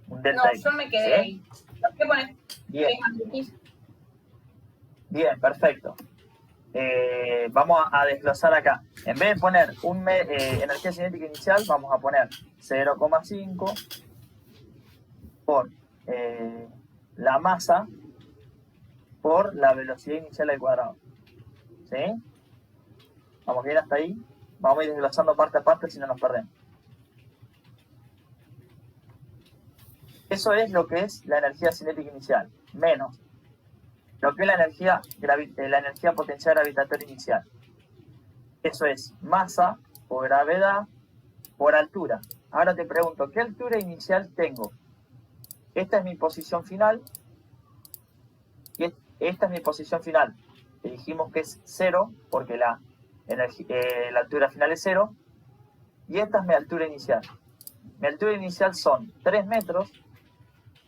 Un delta No, X. yo me quedé ¿Sí? ahí. ¿Qué pones? Bien. Bien, perfecto. Vamos a desglosar acá. En vez de poner energía cinética inicial, vamos a poner 0,5 por la masa por la velocidad inicial al cuadrado. ¿Sí? ¿Vamos bien hasta ahí? Vamos a ir desglosando parte a parte si no nos perdemos. Eso es lo que es la energía cinética inicial, menos lo que es la energía potencial gravitatoria inicial. Eso es masa por gravedad por altura. Ahora te pregunto, ¿qué altura inicial tengo? Esta es mi posición final. Y esta es mi posición final. Que dijimos que es 0, porque la altura final es 0. Y esta es mi altura inicial. Mi altura inicial son 3 metros,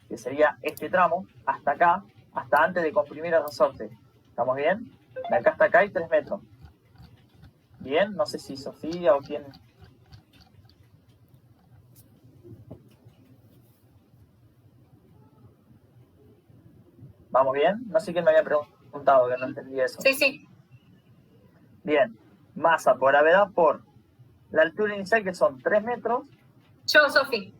que sería este tramo, hasta acá, hasta antes de comprimir el resorte. ¿Estamos bien? De acá hasta acá hay 3 metros. Bien, no sé si Sofía o quién. ¿Vamos bien? No sé quién me había preguntado, que no entendí eso. Sí, sí. Bien, masa por gravedad por la altura inicial, que son 3 metros. Yo, Sofi.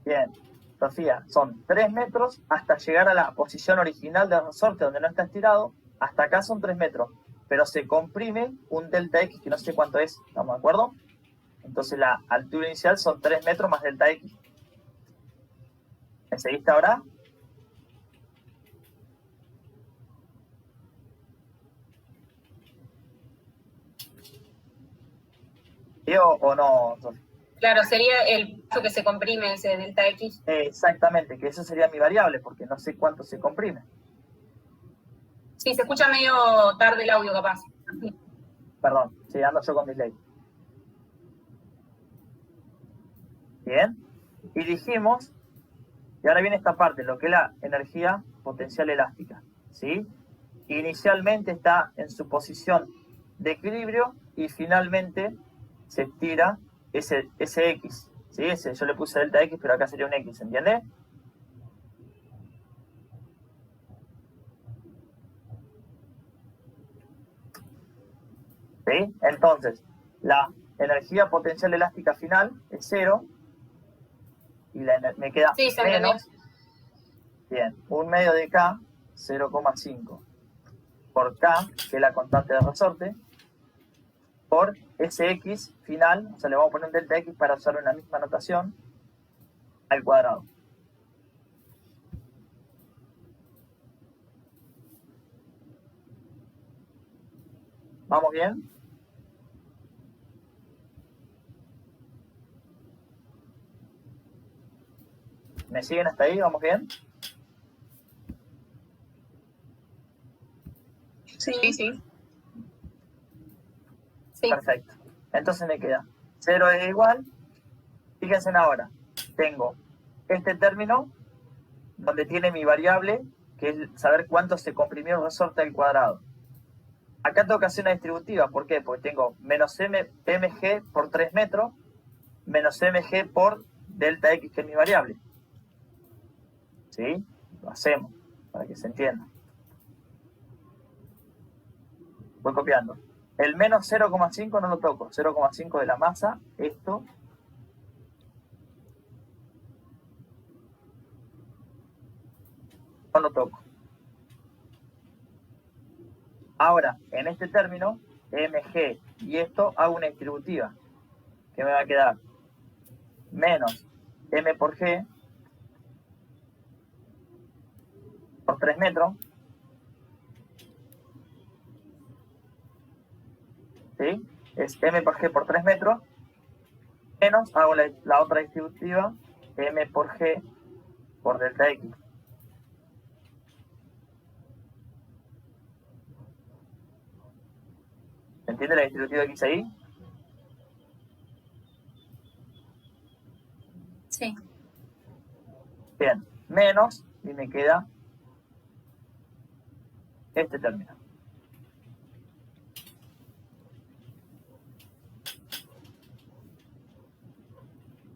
Bien, Sofía, son 3 metros hasta llegar a la posición original del resorte donde no está estirado. Hasta acá son 3 metros, pero se comprime un delta X que no sé cuánto es, ¿estamos de acuerdo? Entonces la altura inicial son 3 metros más delta X. ¿Me seguiste ahora? ¿O no, Sofía? Claro, sería el paso que se comprime ese delta X. Exactamente, que eso sería mi variable, porque no sé cuánto se comprime. Sí, se escucha medio tarde el audio, capaz. Perdón, sí, ando yo con delay. Bien, y dijimos, y ahora viene esta parte, lo que es la energía potencial elástica, ¿sí? Inicialmente está en su posición de equilibrio y finalmente se estira ese X, ¿Sí? Yo le puse delta X, pero acá sería un X, ¿entiende? ¿Sí? Entonces, la energía potencial elástica final es 0 y me queda Sí, se entendió. menos, bien, 1/2 de K, 0,5 por K, que es la constante de resorte, por Sx final, o sea, le vamos a poner un delta X para usar una misma notación, al cuadrado. ¿Vamos bien? ¿Me siguen hasta ahí? ¿Vamos bien? Sí. Sí. Perfecto. Entonces me queda 0 es igual. Fíjense ahora, tengo este término donde tiene mi variable, que es saber cuánto se comprimió el resorte al cuadrado. Acá tengo que hacer una distributiva. ¿Por qué? Porque tengo menos mg por 3 metros, menos mg por delta x, que es mi variable. ¿Sí? Lo hacemos, para que se entienda. Voy copiando. El menos 0,5 no lo toco. 0,5 de la masa, esto. No lo toco. Ahora, en este término, mg y esto, hago una distributiva, que me va a quedar menos m por g por 3 metros. ¿Sí? Es m por g por 3 metros, menos, hago la otra distributiva, m por g por delta x. ¿Se entiende la distributiva que hice ahí? Sí. Bien, menos, y me queda este término.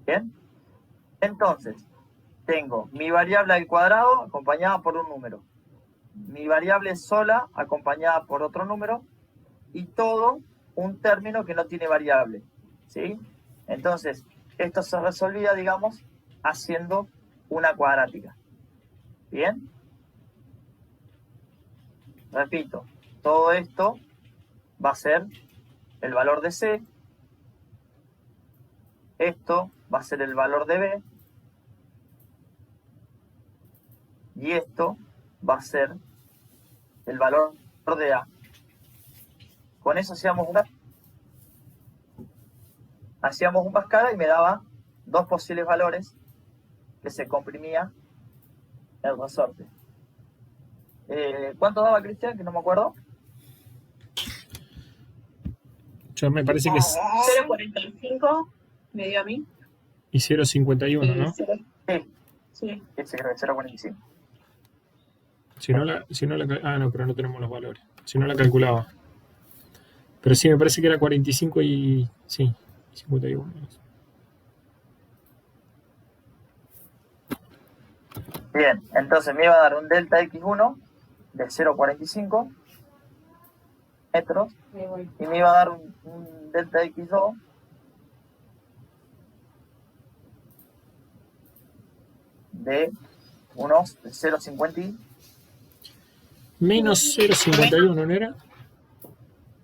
Bien, entonces tengo mi variable al cuadrado acompañada por un número, mi variable sola acompañada por otro número, y todo un término que no tiene variable, ¿sí? Entonces, esto se resolvía, digamos, haciendo una cuadrática. ¿Bien? Repito, todo esto va a ser el valor de C, esto va a ser el valor de B, y esto va a ser el valor de A. Con eso hacíamos un Pascal y me daba dos posibles valores que se comprimía el resorte. ¿Cuánto daba, Cristian? Que no me acuerdo. Yo me parece que es 0,45 me dio a mí. y 0,51, ¿no? Sí, Sí. ese creo que 0,45. No, pero no tenemos los valores. Si no la calculaba. Pero sí, me parece que era 45 y... Sí, 51. Bien, entonces me iba a dar un delta x1 de 0,45 metros y me iba a dar un delta x2 de unos 0,50. Menos 0,51, ¿no era?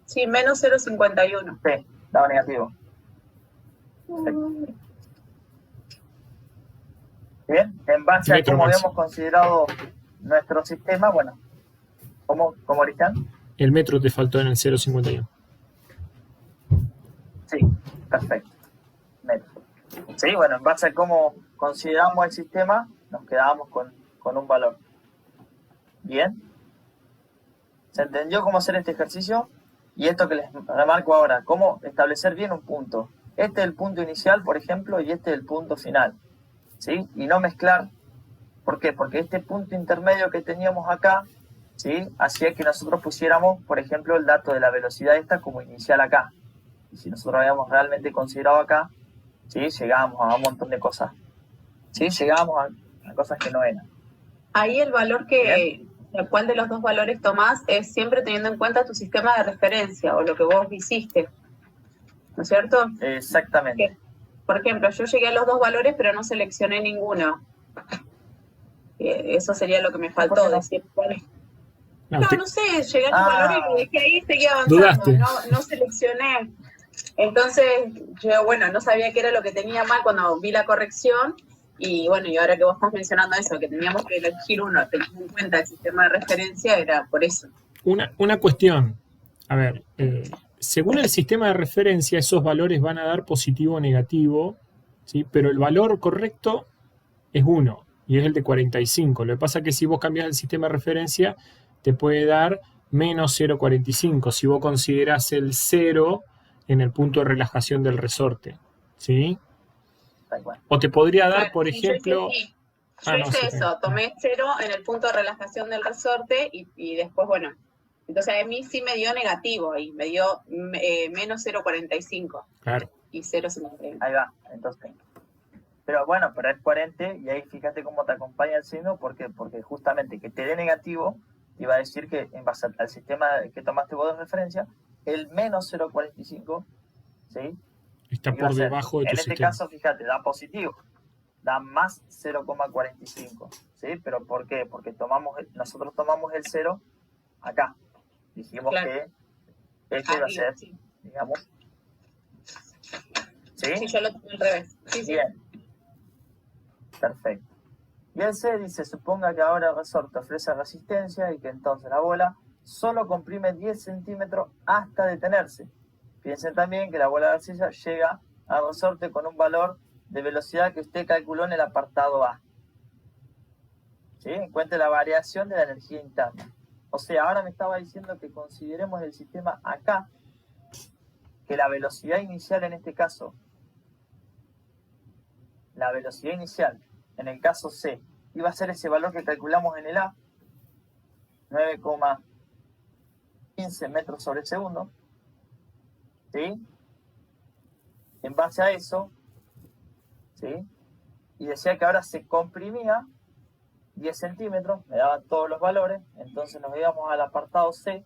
Sí, menos 0,51. Sí, daba negativo. Perfecto. Bien, en base a Metro cómo máximo. habíamos considerado nuestro sistema, bueno, ¿cómo Cristian? El metro te faltó en el 0,51. Sí, perfecto. Metro. Sí, bueno, en base a cómo consideramos el sistema, nos quedábamos con un valor. Bien. ¿Se entendió cómo hacer este ejercicio? Y esto que les remarco ahora, cómo establecer bien un punto. Este es el punto inicial, por ejemplo, y este es el punto final. ¿Sí? Y no mezclar. ¿Por qué? Porque este punto intermedio que teníamos acá, ¿sí?, hacía que nosotros pusiéramos, por ejemplo, el dato de la velocidad esta como inicial acá. Y si nosotros habíamos realmente considerado acá ¿sí? Llegábamos a un montón de cosas. ¿Sí? Llegábamos a cosas que no eran. Ahí el valor ¿cuál de los dos valores tomás? Es siempre teniendo en cuenta tu sistema de referencia o lo que vos hiciste, ¿no es cierto? Exactamente. Por ejemplo, yo llegué a los dos valores, pero no seleccioné ninguno. Eso sería lo que me faltó, decir cuál es. No sé, llegué a los valores y me dejé ahí y seguí avanzando. No seleccioné. Entonces, yo, bueno, no sabía qué era lo que tenía mal cuando vi la corrección. Y bueno, y ahora que vos estás mencionando eso, que teníamos que elegir uno, teniendo en cuenta el sistema de referencia, era por eso. Una cuestión. A ver, según el sistema de referencia, esos valores van a dar positivo o negativo, ¿sí? Pero el valor correcto es 1 y es el de 45. Lo que pasa es que si vos cambias el sistema de referencia, te puede dar menos 0,45 si vos considerás el 0 en el punto de relajación del resorte, ¿sí? O te podría dar, por ejemplo... Yo hice eso, tomé 0 en el punto de relajación del resorte y después, bueno, entonces a mí sí me dio negativo ahí, me dio menos 0,45. Claro. Y 0,50. Ahí va, entonces. Pero bueno, pero es coherente y ahí fíjate cómo te acompaña el signo, porque justamente que te dé negativo, te iba a decir que en base al sistema que tomaste vos de referencia, el menos 0,45, ¿sí? Está por debajo de tu sistema. En este caso, fíjate, da positivo, da más 0,45, ¿sí? ¿Pero por qué? Porque nosotros tomamos el 0 acá. Dijimos que este iba a ser, digamos. ¿Sí? Sí, yo lo tomé al revés. Sí, bien. Perfecto. Y el C dice, suponga que ahora el resorte ofrece resistencia y que entonces la bola solo comprime 10 centímetros hasta detenerse. Piensen también que la bola de arcilla llega al resorte con un valor de velocidad que usted calculó en el apartado A. ¿Sí? Encuentre la variación de la energía interna. O sea, ahora me estaba diciendo que consideremos el sistema acá, que la velocidad inicial en este caso, la velocidad inicial en el caso C, iba a ser ese valor que calculamos en el A, 9,15 metros sobre segundo. ¿Sí? En base a eso, ¿sí? Y decía que ahora se comprimía 10 centímetros, me daban todos los valores, entonces nos íbamos al apartado C,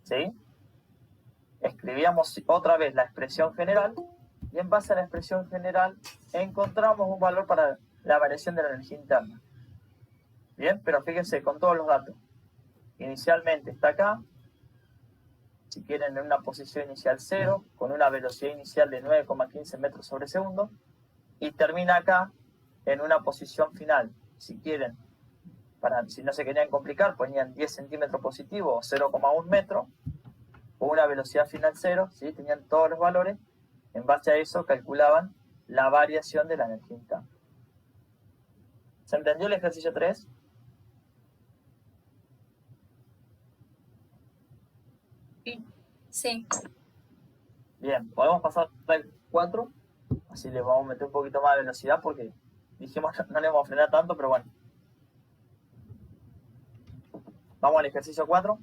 ¿sí? Escribíamos otra vez la expresión general, y en base a la expresión general encontramos un valor para la variación de la energía interna. Bien, pero fíjense con todos los datos. Inicialmente está acá, si quieren en una posición inicial 0, con una velocidad inicial de 9,15 metros sobre segundo, y termina acá en una posición final. Si quieren, si no se querían complicar, ponían 10 centímetros positivos o 0,1 metro, o una velocidad final 0, ¿sí? Tenían todos los valores. En base a eso calculaban la variación de la energía interna. ¿Se entendió el ejercicio 3? Sí. Bien, podemos pasar al 4. Así le vamos a meter un poquito más de velocidad porque dijimos no le vamos a frenar tanto, pero bueno. Vamos al ejercicio 4.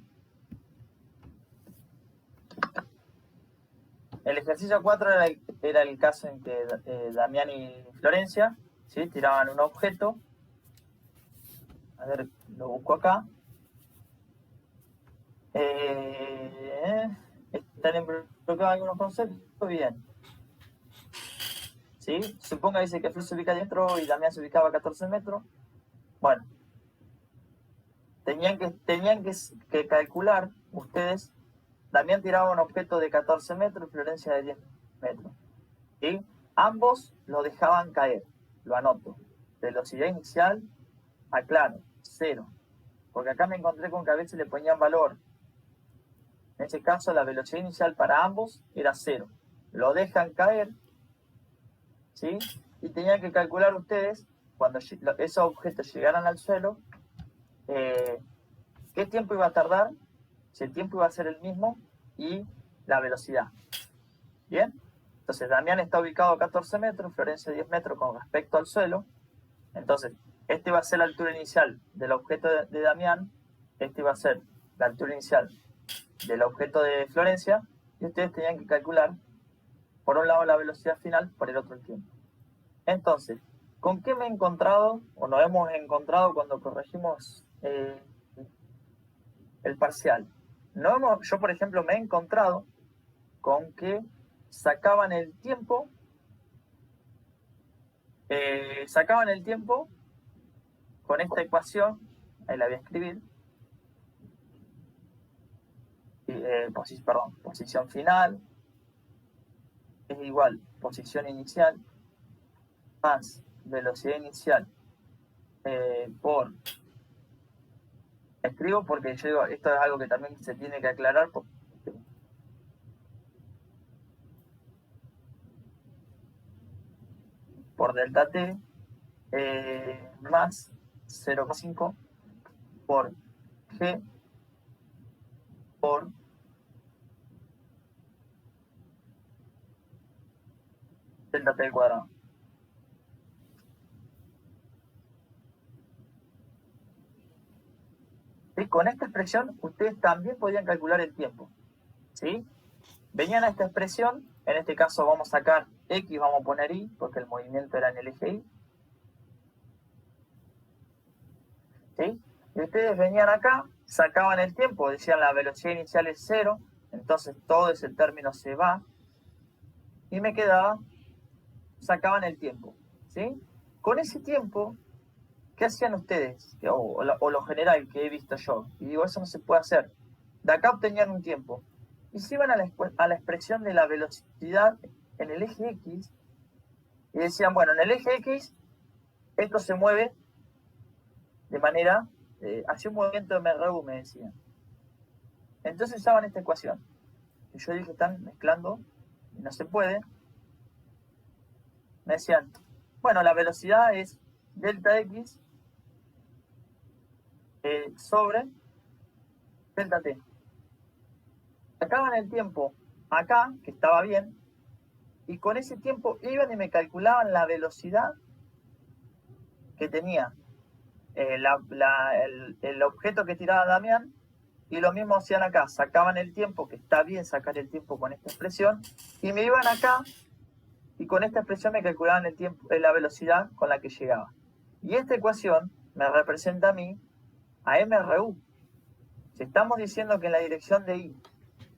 El ejercicio 4 era el caso en que Damián y Florencia, ¿sí? Tiraban un objeto. A ver, lo busco acá. ¿Están involucrados algunos conceptos? Bien. ¿Sí? Suponga, dice que Flor se ubica dentro y Damián se ubicaba a 14 metros. Bueno. Tenían que calcular ustedes. Damián tiraba un objeto de 14 metros y Florencia de 10 metros. ¿Sí? Ambos lo dejaban caer. Lo anoto. Velocidad inicial, aclaro, 0. Porque acá me encontré con que a veces le ponían valor. En ese caso, la velocidad inicial para ambos era 0. Lo dejan caer, ¿sí? Y tenían que calcular ustedes, cuando esos objetos llegaran al suelo, qué tiempo iba a tardar, si el tiempo iba a ser el mismo, y la velocidad. ¿Bien? Entonces, Damián está ubicado a 14 metros, Florencia a 10 metros con respecto al suelo. Entonces, este va a ser la altura inicial del objeto de Damián, este va a ser la altura inicial del objeto de Florencia, y ustedes tenían que calcular Por un lado la velocidad final, por el otro el tiempo. Entonces, ¿con qué me he encontrado o nos hemos encontrado cuando corregimos el parcial? Yo, por ejemplo, me he encontrado con que sacaban el tiempo con esta ecuación, ahí la voy a escribir, posición final es igual posición inicial más velocidad inicial escribo porque yo digo, esto es algo que también se tiene que aclarar por delta t más 0,5 por g por delta t al cuadrado. ¿Sí? Con esta expresión ustedes también podían calcular el tiempo. ¿Sí? Venían a esta expresión, en este caso vamos a sacar x, vamos a poner y, porque el movimiento era en el eje y. ¿Sí? Y ustedes venían acá, sacaban el tiempo, decían la velocidad inicial es 0, entonces todo ese término se va, y me quedaba, sacaban el tiempo. ¿Sí? Con ese tiempo, ¿qué hacían ustedes? O lo general que he visto yo. Y digo, eso no se puede hacer. De acá obtenían un tiempo. Y se iban a la expresión de la velocidad en el eje X. Y decían, bueno, en el eje X, esto se mueve de manera, hacia un movimiento de MRU, me decían. Entonces usaban esta ecuación. Y yo dije, están mezclando, y no se puede. Me decían, bueno, la velocidad es delta X sobre delta t. Sacaban el tiempo acá, que estaba bien, y con ese tiempo iban y me calculaban la velocidad que tenía el objeto que tiraba Damián, y lo mismo hacían acá, sacaban el tiempo, que está bien sacar el tiempo con esta expresión, y me iban acá, y con esta expresión me calculaban el tiempo, la velocidad con la que llegaba. Y esta ecuación me representa a mí a MRU. Si estamos diciendo que en la dirección de I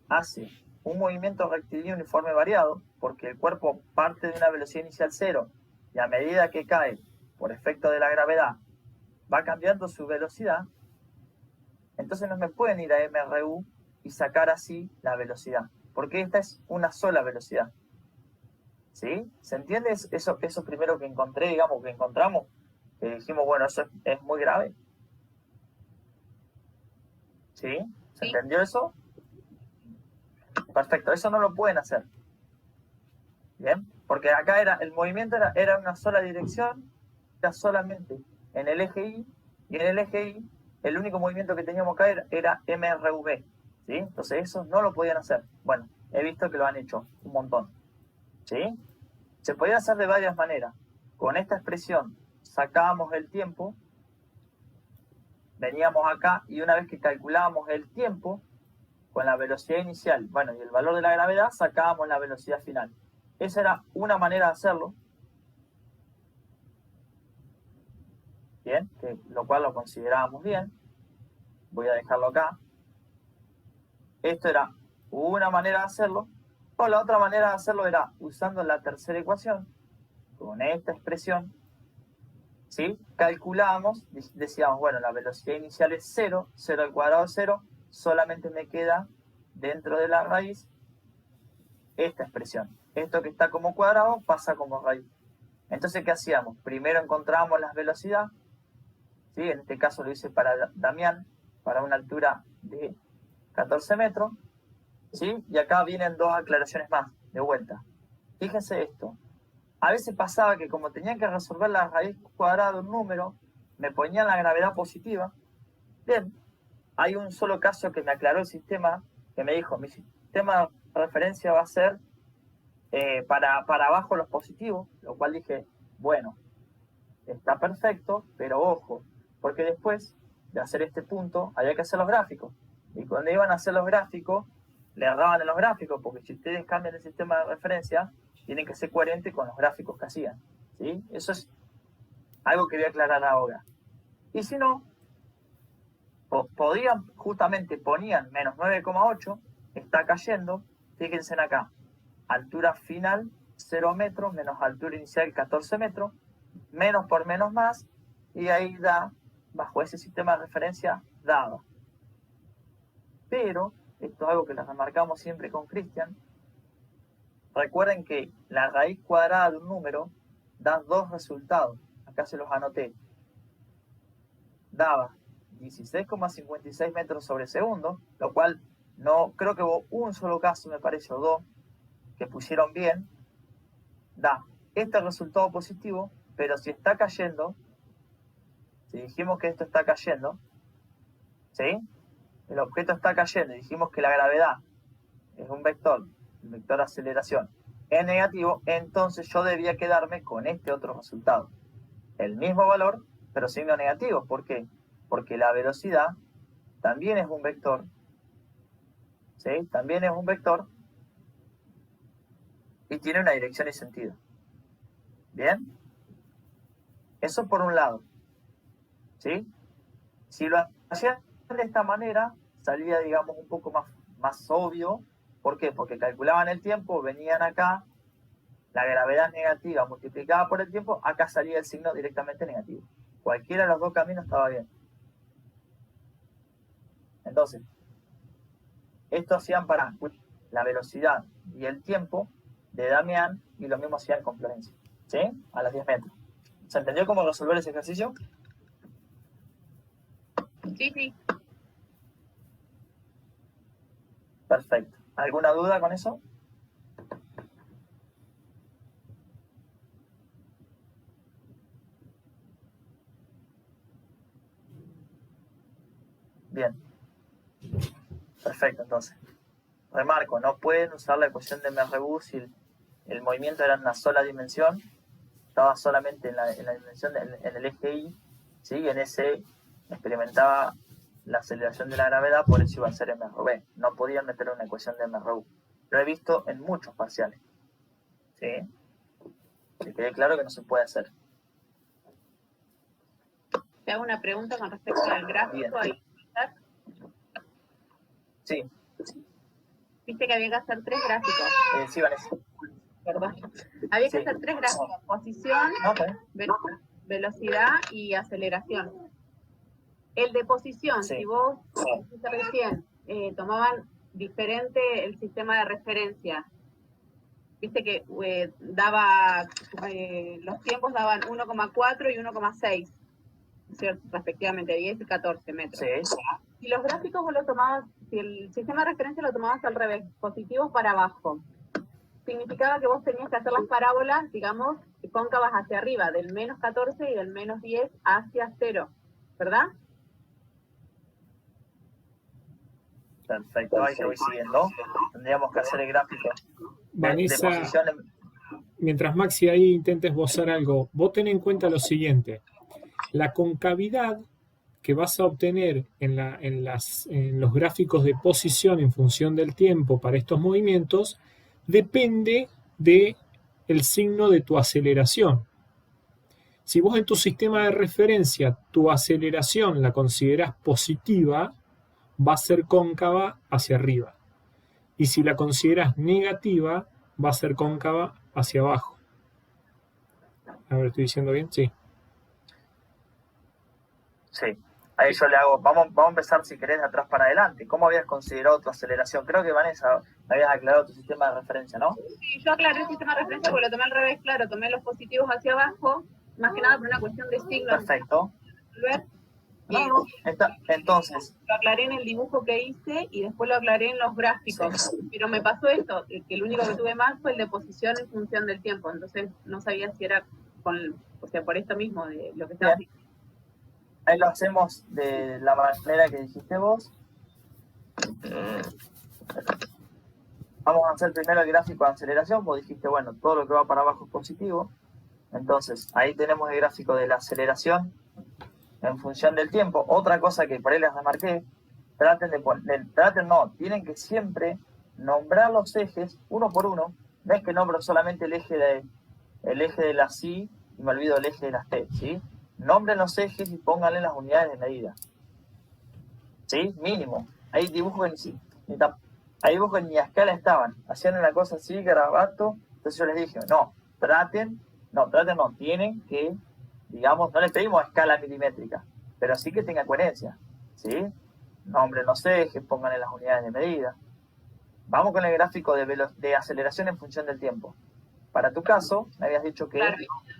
hace un movimiento rectilíneo uniforme variado, porque el cuerpo parte de una velocidad inicial 0 y a medida que cae por efecto de la gravedad va cambiando su velocidad, entonces no me pueden ir a MRU y sacar así la velocidad, porque esta es una sola velocidad. ¿Sí? ¿Se entiende eso primero que encontré, digamos, que encontramos? Que dijimos, bueno, eso es muy grave. ¿Sí? ¿Se entendió eso? Perfecto, eso no lo pueden hacer. ¿Bien? Porque acá el movimiento era una sola dirección, era solamente en el eje Y, y en el eje Y el único movimiento que teníamos acá era MRV. ¿Sí? Entonces eso no lo podían hacer. Bueno, he visto que lo han hecho un montón. ¿Sí? Se podía hacer de varias maneras. Con esta expresión sacábamos el tiempo, veníamos acá y una vez que calculábamos el tiempo con la velocidad inicial, bueno, y el valor de la gravedad, sacábamos la velocidad final. Esa era una manera de hacerlo. Bien, lo cual lo considerábamos bien. Voy a dejarlo acá. Esto era una manera de hacerlo. O la otra manera de hacerlo era usando la tercera ecuación, con esta expresión, ¿sí? Calculábamos, decíamos, bueno, la velocidad inicial es 0, 0 al cuadrado es 0, solamente me queda dentro de la raíz esta expresión. Esto que está como cuadrado pasa como raíz. Entonces, ¿qué hacíamos? Primero encontrábamos la velocidad, ¿sí? En este caso lo hice para Damián, para una altura de 14 metros, ¿sí? Y acá vienen dos aclaraciones más, de vuelta. Fíjense esto. A veces pasaba que como tenían que resolver la raíz cuadrada de un número, me ponían la gravedad positiva. Bien, hay un solo caso que me aclaró el sistema, que me dijo, mi sistema de referencia va a ser para abajo los positivos, lo cual dije, bueno, está perfecto, pero ojo, porque después de hacer este punto había que hacer los gráficos. Y cuando iban a hacer los gráficos, le erraban en los gráficos, porque si ustedes cambian el sistema de referencia, tienen que ser coherentes con los gráficos que hacían, ¿sí? Eso es algo que voy a aclarar ahora. Y si no, podían, justamente ponían menos 9,8, está cayendo, fíjense en acá, altura final 0 metros, menos altura inicial 14 metros, menos por menos más, y ahí da, bajo ese sistema de referencia, daba. Pero, esto es algo que les remarcamos siempre con Cristian, recuerden que la raíz cuadrada de un número da dos resultados, acá se los anoté, daba 16,56 metros sobre segundo, lo cual no creo que hubo un solo caso, me parece, o dos, que pusieron bien, da este resultado positivo, pero si está cayendo, si dijimos que esto está cayendo, ¿sí? El objeto está cayendo y dijimos que la gravedad es un vector, el vector de aceleración, es negativo, entonces yo debía quedarme con este otro resultado. El mismo valor, pero signo negativo. ¿Por qué? Porque la velocidad también es un vector, ¿sí? También es un vector y tiene una dirección y sentido. ¿Bien? Eso por un lado, ¿sí? Si lo hacían de esta manera, salía, digamos, un poco más obvio. ¿Por qué? Porque calculaban el tiempo, venían acá, la gravedad negativa multiplicada por el tiempo, acá salía el signo directamente negativo. Cualquiera de los dos caminos estaba bien. Entonces, esto hacían para la velocidad y el tiempo de Damián, y lo mismo hacían con Florencia, ¿sí? A los 10 metros. ¿Se entendió cómo resolver ese ejercicio? Sí, sí. Perfecto. ¿Alguna duda con eso? Bien. Perfecto, entonces. Remarco, no pueden usar la ecuación de MRU si el movimiento era en una sola dimensión, estaba solamente en la dimensión, en el eje Y, ¿sí? En ese experimentaba la aceleración de la gravedad, por eso iba a ser MRV. No podían meter una ecuación de MRU. Lo he visto en muchos parciales, ¿sí? Que quede claro que no se puede hacer. Te hago una pregunta con respecto al gráfico. Ahí. Sí. Viste que había que hacer 3 gráficos. Sí, Vanessa. Perdón. Había que Sí. hacer 3 gráficos. Posición, velocidad y aceleración. El de posición, Sí. si vos dijiste recién, tomaban diferente el sistema de referencia. Viste que los tiempos daban 1,4 y 1,6, ¿cierto? Respectivamente, 10 y 14 metros. Sí. Si los gráficos vos lo tomabas, si el sistema de referencia lo tomabas al revés, positivos para abajo, significaba que vos tenías que hacer las parábolas, digamos, cóncavas hacia arriba, del menos 14 y del menos 10 hacia 0, ¿verdad? Perfecto, ahí te voy siguiendo. Tendríamos que hacer el gráfico Vanessa, de posición. Mientras Maxi ahí intenta esbozar algo, vos ten en cuenta lo siguiente. La concavidad que vas a obtener en los gráficos de posición en función del tiempo para estos movimientos depende del signo de tu aceleración. Si vos en tu sistema de referencia tu aceleración la considerás positiva, va a ser cóncava hacia arriba. Y si la consideras negativa, va a ser cóncava hacia abajo. A ver, ¿estoy diciendo bien? Sí. Sí. Ahí yo le hago, vamos a empezar si querés de atrás para adelante. ¿Cómo habías considerado tu aceleración? Creo que Vanessa, habías aclarado tu sistema de referencia, ¿no? Sí, yo aclaré el sistema de referencia porque lo tomé al revés, claro, tomé los positivos hacia abajo, más que nada por una cuestión de signos. Perfecto. No. Entonces. Lo aclaré en el dibujo que hice y después lo aclaré en los gráficos. Sí. Pero me pasó esto, que el único que tuve mal fue el de posición en función del tiempo. Entonces no sabía si era por esto mismo, de lo que estaba diciendo. Ahí lo hacemos de la manera que dijiste vos. Vamos a hacer primero el gráfico de aceleración. Vos dijiste, bueno, todo lo que va para abajo es positivo. Entonces, ahí tenemos el gráfico de la aceleración en función del tiempo. Otra cosa que por ahí les remarqué, tienen que siempre nombrar los ejes uno por uno. No es que nombro solamente el eje de las Y y me olvido el eje de las T, ¿sí? Nombren los ejes y pónganle las unidades de medida. ¿Sí? Mínimo. Hay dibujos que ni a escala estaban. Hacían una cosa así, garabato. Entonces yo les dije, tienen que, digamos, no les pedimos a escala milimétrica, pero sí que tenga coherencia. ¿Sí? Nombren los ejes, pónganle las unidades de medida. Vamos con el gráfico de aceleración en función del tiempo. Para tu caso, me habías dicho que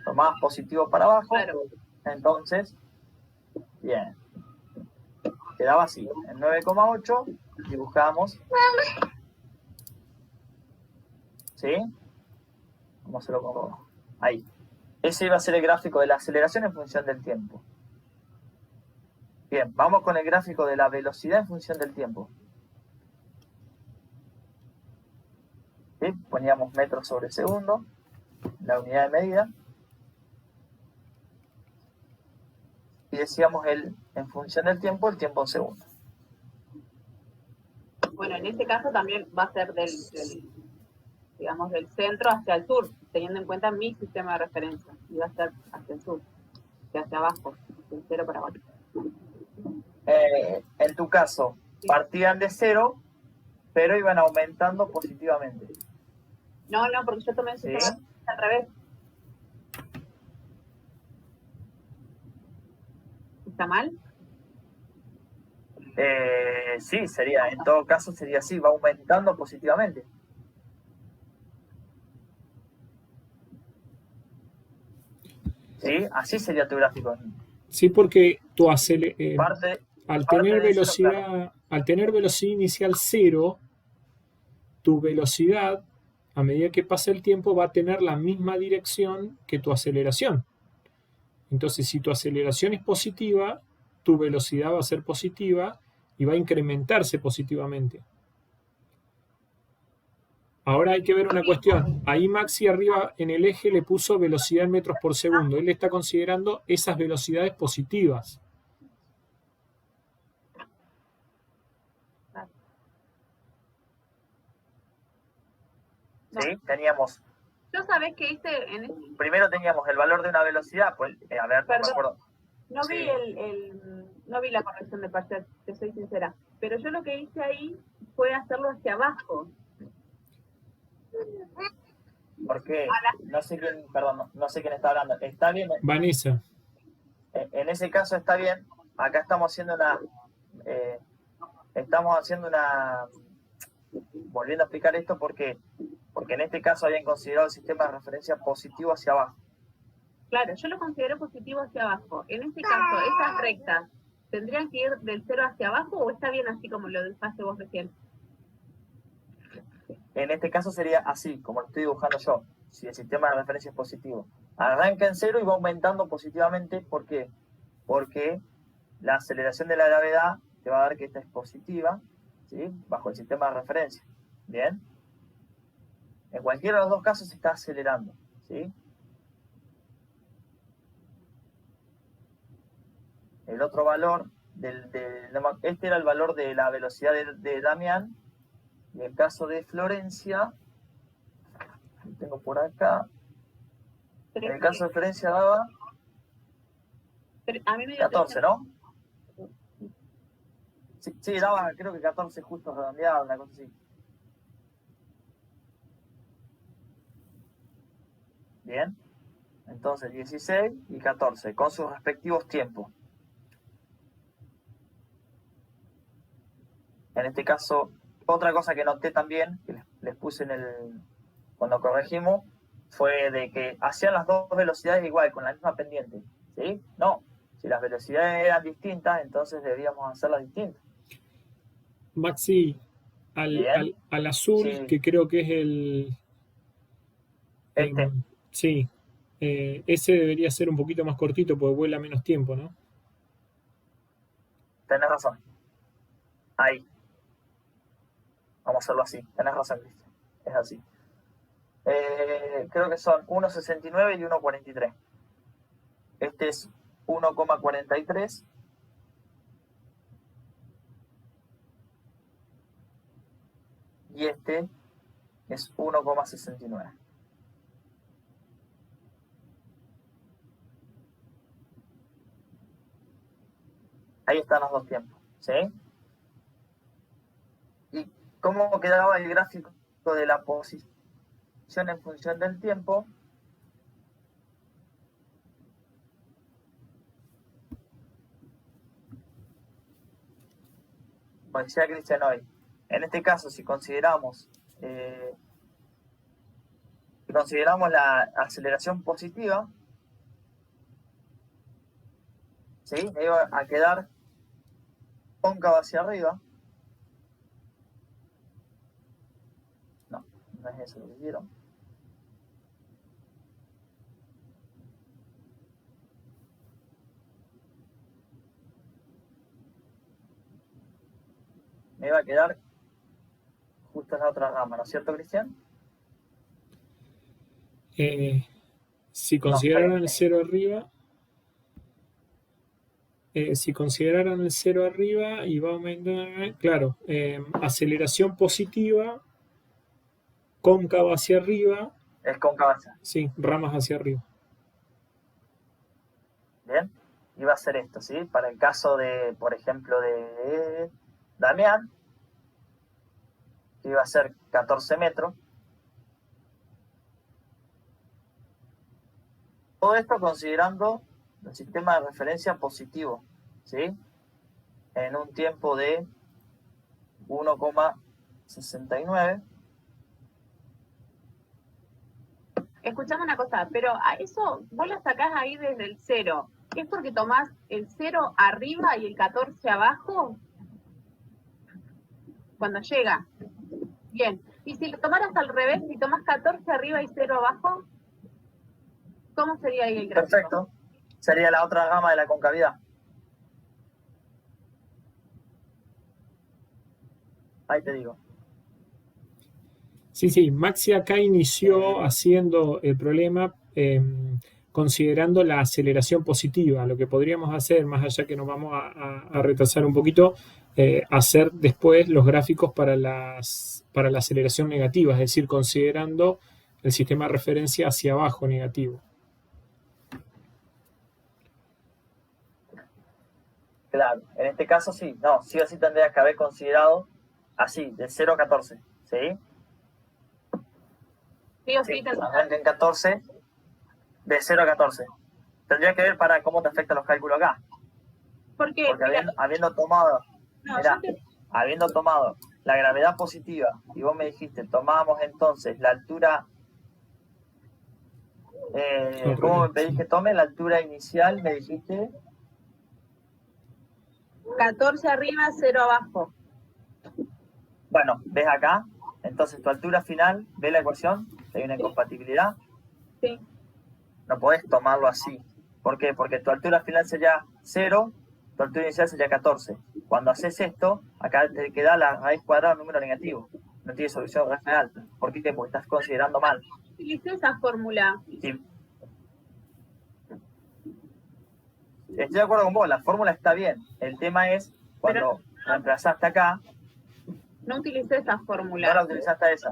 tomabas positivo para abajo. Claro. Entonces, bien. Quedaba así. En 9,8 dibujamos. ¿Sí? ¿Cómo se lo pongo? Ahí. Ese iba a ser el gráfico de la aceleración en función del tiempo. Bien, vamos con el gráfico de la velocidad en función del tiempo. ¿Sí? Poníamos metros sobre segundo, la unidad de medida. Y decíamos en función del tiempo, el tiempo en segundos. Bueno, en este caso también va a ser del centro hacia el sur, teniendo en cuenta mi sistema de referencia. Y va a ser hacia el sur, hacia abajo, del cero para abajo. En tu caso, partían de cero, pero iban aumentando positivamente. No, porque yo tomé el sistema al revés. ¿Está mal? Sí, sería, en todo caso sería así, va aumentando positivamente. ¿Sí? Así sería tu gráfico. Sí, porque al tener velocidad inicial 0, tu velocidad, a medida que pasa el tiempo, va a tener la misma dirección que tu aceleración. Entonces, si tu aceleración es positiva, tu velocidad va a ser positiva y va a incrementarse positivamente. Ahora hay que ver una cuestión. Ahí Maxi arriba en el eje le puso velocidad en metros por segundo. Él está considerando esas velocidades positivas. Sí, teníamos. ¿Yo sabés qué hice Primero teníamos el valor de una velocidad, pues, a ver, perdón, no me acuerdo. No vi la corrección de parcial, te soy sincera. Pero yo lo que hice ahí fue hacerlo hacia abajo. Porque no sé quién está hablando. Está bien. Vanessa. En ese caso está bien. Acá estamos haciendo volviendo a explicar esto porque en este caso habían considerado el sistema de referencia positivo hacia abajo. Claro, yo lo considero positivo hacia abajo. En este caso, esas rectas, ¿tendrían que ir del 0 hacia abajo o está bien así como lo dejaste vos recién? En este caso sería así, como lo estoy dibujando yo, si el sistema de referencia es positivo. Arranca en 0 y va aumentando positivamente. ¿Por qué? Porque la aceleración de la gravedad te va a dar que esta es positiva, ¿sí? Bajo el sistema de referencia. ¿Bien? En cualquiera de los dos casos se está acelerando, ¿sí? El otro valor, este era el valor de la velocidad de Damián, y el caso de Florencia, lo tengo por acá, en el caso de Florencia daba 14, ¿no? Sí, daba creo que 14 justo redondeado, una cosa así. Bien, entonces 16 y 14, con sus respectivos tiempos. En este caso, otra cosa que noté también, que les puse cuando corregimos, fue de que hacían las dos velocidades igual, con la misma pendiente. ¿Sí? No, si las velocidades eran distintas, entonces debíamos hacerlas distintas. Maxi, al azul, sí, que creo que es el... sí, ese debería ser un poquito más cortito porque vuela menos tiempo, ¿no? Tenés razón. Ahí. Vamos a hacerlo así. Tenés razón, Cristian. Es así. Creo que son 1,69 y 1,43. Este es 1,43. y este es 1,69. Ahí están los dos tiempos, ¿sí? ¿Y cómo quedaba el gráfico de la posición en función del tiempo? Como decía Cristian hoy, en este caso, si consideramos la aceleración positiva, ¿sí? Me iba a quedar cóncavo hacia arriba. No es eso lo que quiero. Me iba a quedar justo en la otra rama, ¿no es cierto, Cristian? Si consideraran el cero arriba, y va aumentando, claro, aceleración positiva, cóncavo hacia arriba. Es cóncavo hacia. Sí, ramas hacia arriba. Bien, iba a ser esto, ¿sí? Para el caso de, por ejemplo, de Damián, que iba a ser 14 metros. Todo esto considerando el sistema de referencia positivo, ¿sí? En un tiempo de 1,69. Escuchame una cosa, pero a eso vos lo sacás ahí desde el 0. ¿Es porque tomás el 0 arriba y el 14 abajo? Cuando llega. Bien. ¿Y si lo tomaras al revés, si tomás 14 arriba y 0 abajo? ¿Cómo sería ahí el gráfico? Perfecto. Sería la otra gama de la concavidad. Ahí te digo. Sí, Maxi acá inició haciendo el problema considerando la aceleración positiva. Lo que podríamos hacer, más allá que nos vamos a retrasar un poquito, hacer después los gráficos para la aceleración negativa, es decir, considerando el sistema de referencia hacia abajo negativo. Claro, en este caso sí, no, sí o sí tendría que haber considerado así, de 0 a 14, ¿sí? Sí o sí, arranca en 14, de 0 a 14. Tendría que ver para cómo te afectan los cálculos acá. Porque habiendo tomado la gravedad positiva, y vos me dijiste, tomábamos entonces la altura, ¿cómo me pedís que tome? La altura inicial, me dijiste. 14 arriba, 0 abajo. Bueno, ¿ves acá? Entonces tu altura final, ¿ves la ecuación? Hay una incompatibilidad. Sí. No podés tomarlo así. ¿Por qué? Porque tu altura final sería 0, tu altura inicial sería 14. Cuando haces esto, acá te queda la raíz cuadrada de un número negativo. No tiene solución real. ¿Por qué? Porque estás considerando mal. Utilicé esa fórmula. Sí. Estoy de acuerdo con vos, la fórmula está bien. El tema es cuando reemplazaste acá. No utilicé esa fórmula. No la utilizaste esa.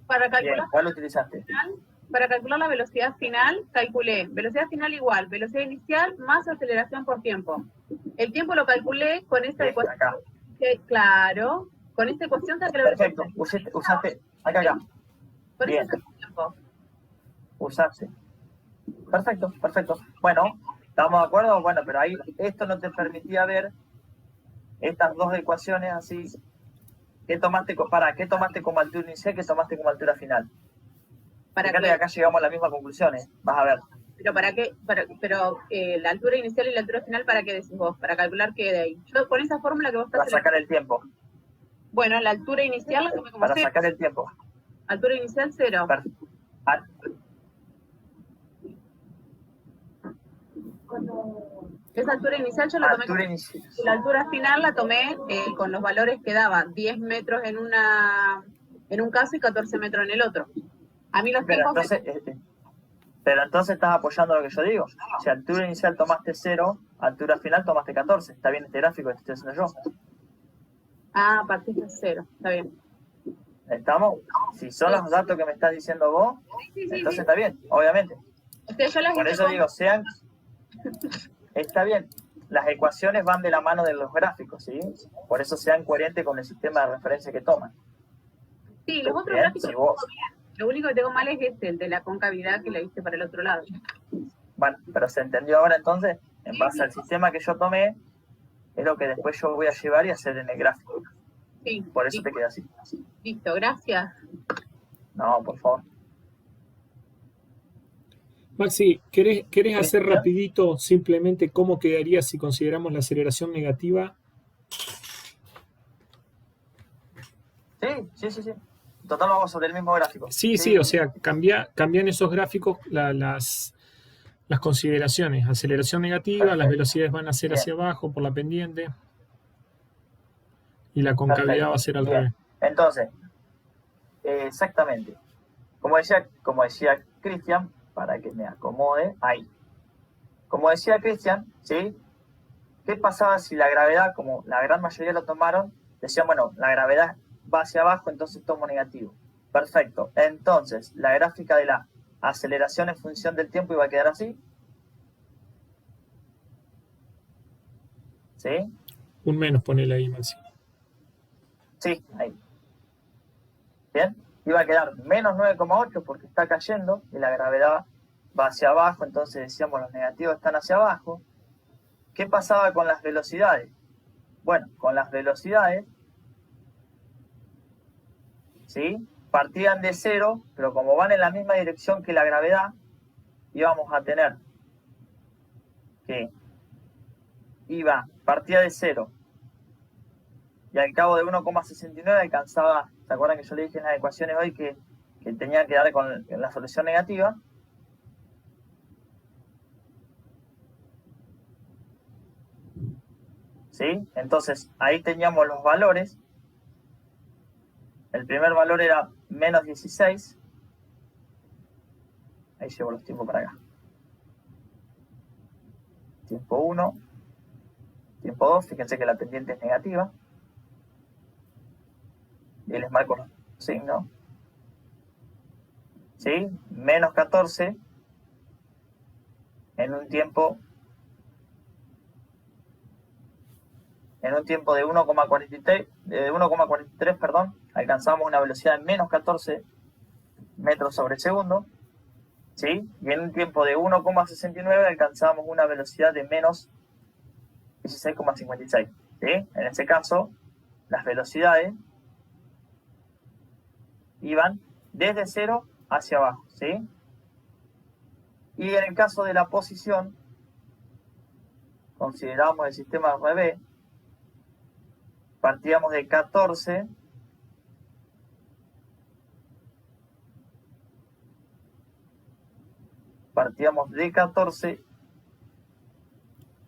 Para calcular, Bien, ¿cuál utilizaste? para calcular la velocidad final, calculé velocidad final igual, velocidad inicial más aceleración por tiempo. El tiempo lo calculé con esta ecuación. Acá. Claro, con esta ecuación saqué la Perfecto, usaste acá. Por Bien. eso el tiempo. Usaste. Perfecto. Bueno, ¿estamos de acuerdo? Bueno, pero ahí esto no te permitía ver estas dos ecuaciones así. ¿Qué tomaste como altura inicial? ¿Qué tomaste como altura final? Fíjate que acá llegamos a las mismas conclusiones. Vas a ver. ¿Pero para qué? La altura inicial y la altura final, ¿para qué decís vos? ¿Para calcular qué de ahí? Yo con esa fórmula que vos estás... Para sacar el tiempo. Bueno, la altura inicial la tomé como 0. Para sacar el tiempo. Altura inicial 0. Esa altura inicial yo la tomé la altura final la tomé con los valores que daba 10 metros en un caso y 14 metros en el otro. A mí los tiempos... Pero entonces estás apoyando lo que yo digo. Si altura inicial tomaste 0, altura final tomaste 14. Está bien este gráfico que te estoy haciendo yo. Ah, partiste de 0. Está bien. ¿Estamos? Si son los datos que me estás diciendo vos, entonces está bien, obviamente. O sea, yo las Por hice eso digo, está bien. Las ecuaciones van de la mano de los gráficos, ¿sí? Por eso sean coherentes con el sistema de referencia que toman. Sí, los otros Bien, gráficos si vos- lo único que tengo mal es el de la concavidad que la hice para el otro lado. Bueno, pero se entendió ahora entonces, en base al sistema que yo tomé, es lo que después yo voy a llevar y hacer en el gráfico. Sí, Por eso te queda así. listo, gracias. No, por favor. Maxi, ¿querés hacer Bien. rapidito simplemente cómo quedaría si consideramos la aceleración negativa? Sí. Total, vamos sobre el mismo gráfico. Sí, o sea, cambian esos gráficos las consideraciones. Aceleración negativa, Perfecto. las velocidades van a ser Bien. hacia abajo por la pendiente y la concavidad Perfecto. va a ser al Bien. revés. Entonces, exactamente. Como decía Cristian, para que me acomode ahí. Como decía Cristian, ¿sí? ¿Qué pasaba si la gravedad, como la gran mayoría lo tomaron, decían, bueno, la gravedad va hacia abajo, entonces tomo negativo? Perfecto. Entonces, la gráfica de la aceleración en función del tiempo iba a quedar así. ¿Sí? Un menos ponele ahí, Maxi. Sí, ahí. Bien. Iba a quedar menos 9,8 porque está cayendo y la gravedad va hacia abajo, entonces decíamos los negativos están hacia abajo. ¿Qué pasaba con las velocidades? Bueno, con las velocidades, ¿sí? Partían de cero, pero como van en la misma dirección que la gravedad, íbamos a tener que partía de cero y al cabo de 1,69 alcanzaba, ¿se acuerdan que yo le dije en las ecuaciones hoy que tenía que dar con la solución negativa? ¿Sí? Entonces, ahí teníamos los valores. El primer valor era menos 16. Ahí llevo los tiempos para acá. Tiempo 1. Tiempo 2. Fíjense que la pendiente es negativa. Y les marco los signos. ¿Sí? Menos 14. En un tiempo de 1,43, perdón, alcanzamos una velocidad de menos 14 metros sobre segundo, ¿sí? Y en un tiempo de 1,69 alcanzamos una velocidad de menos 16,56, ¿sí? En ese caso, las velocidades iban desde cero hacia abajo, ¿sí? Y en el caso de la posición, consideramos el sistema al revés. Partíamos de 14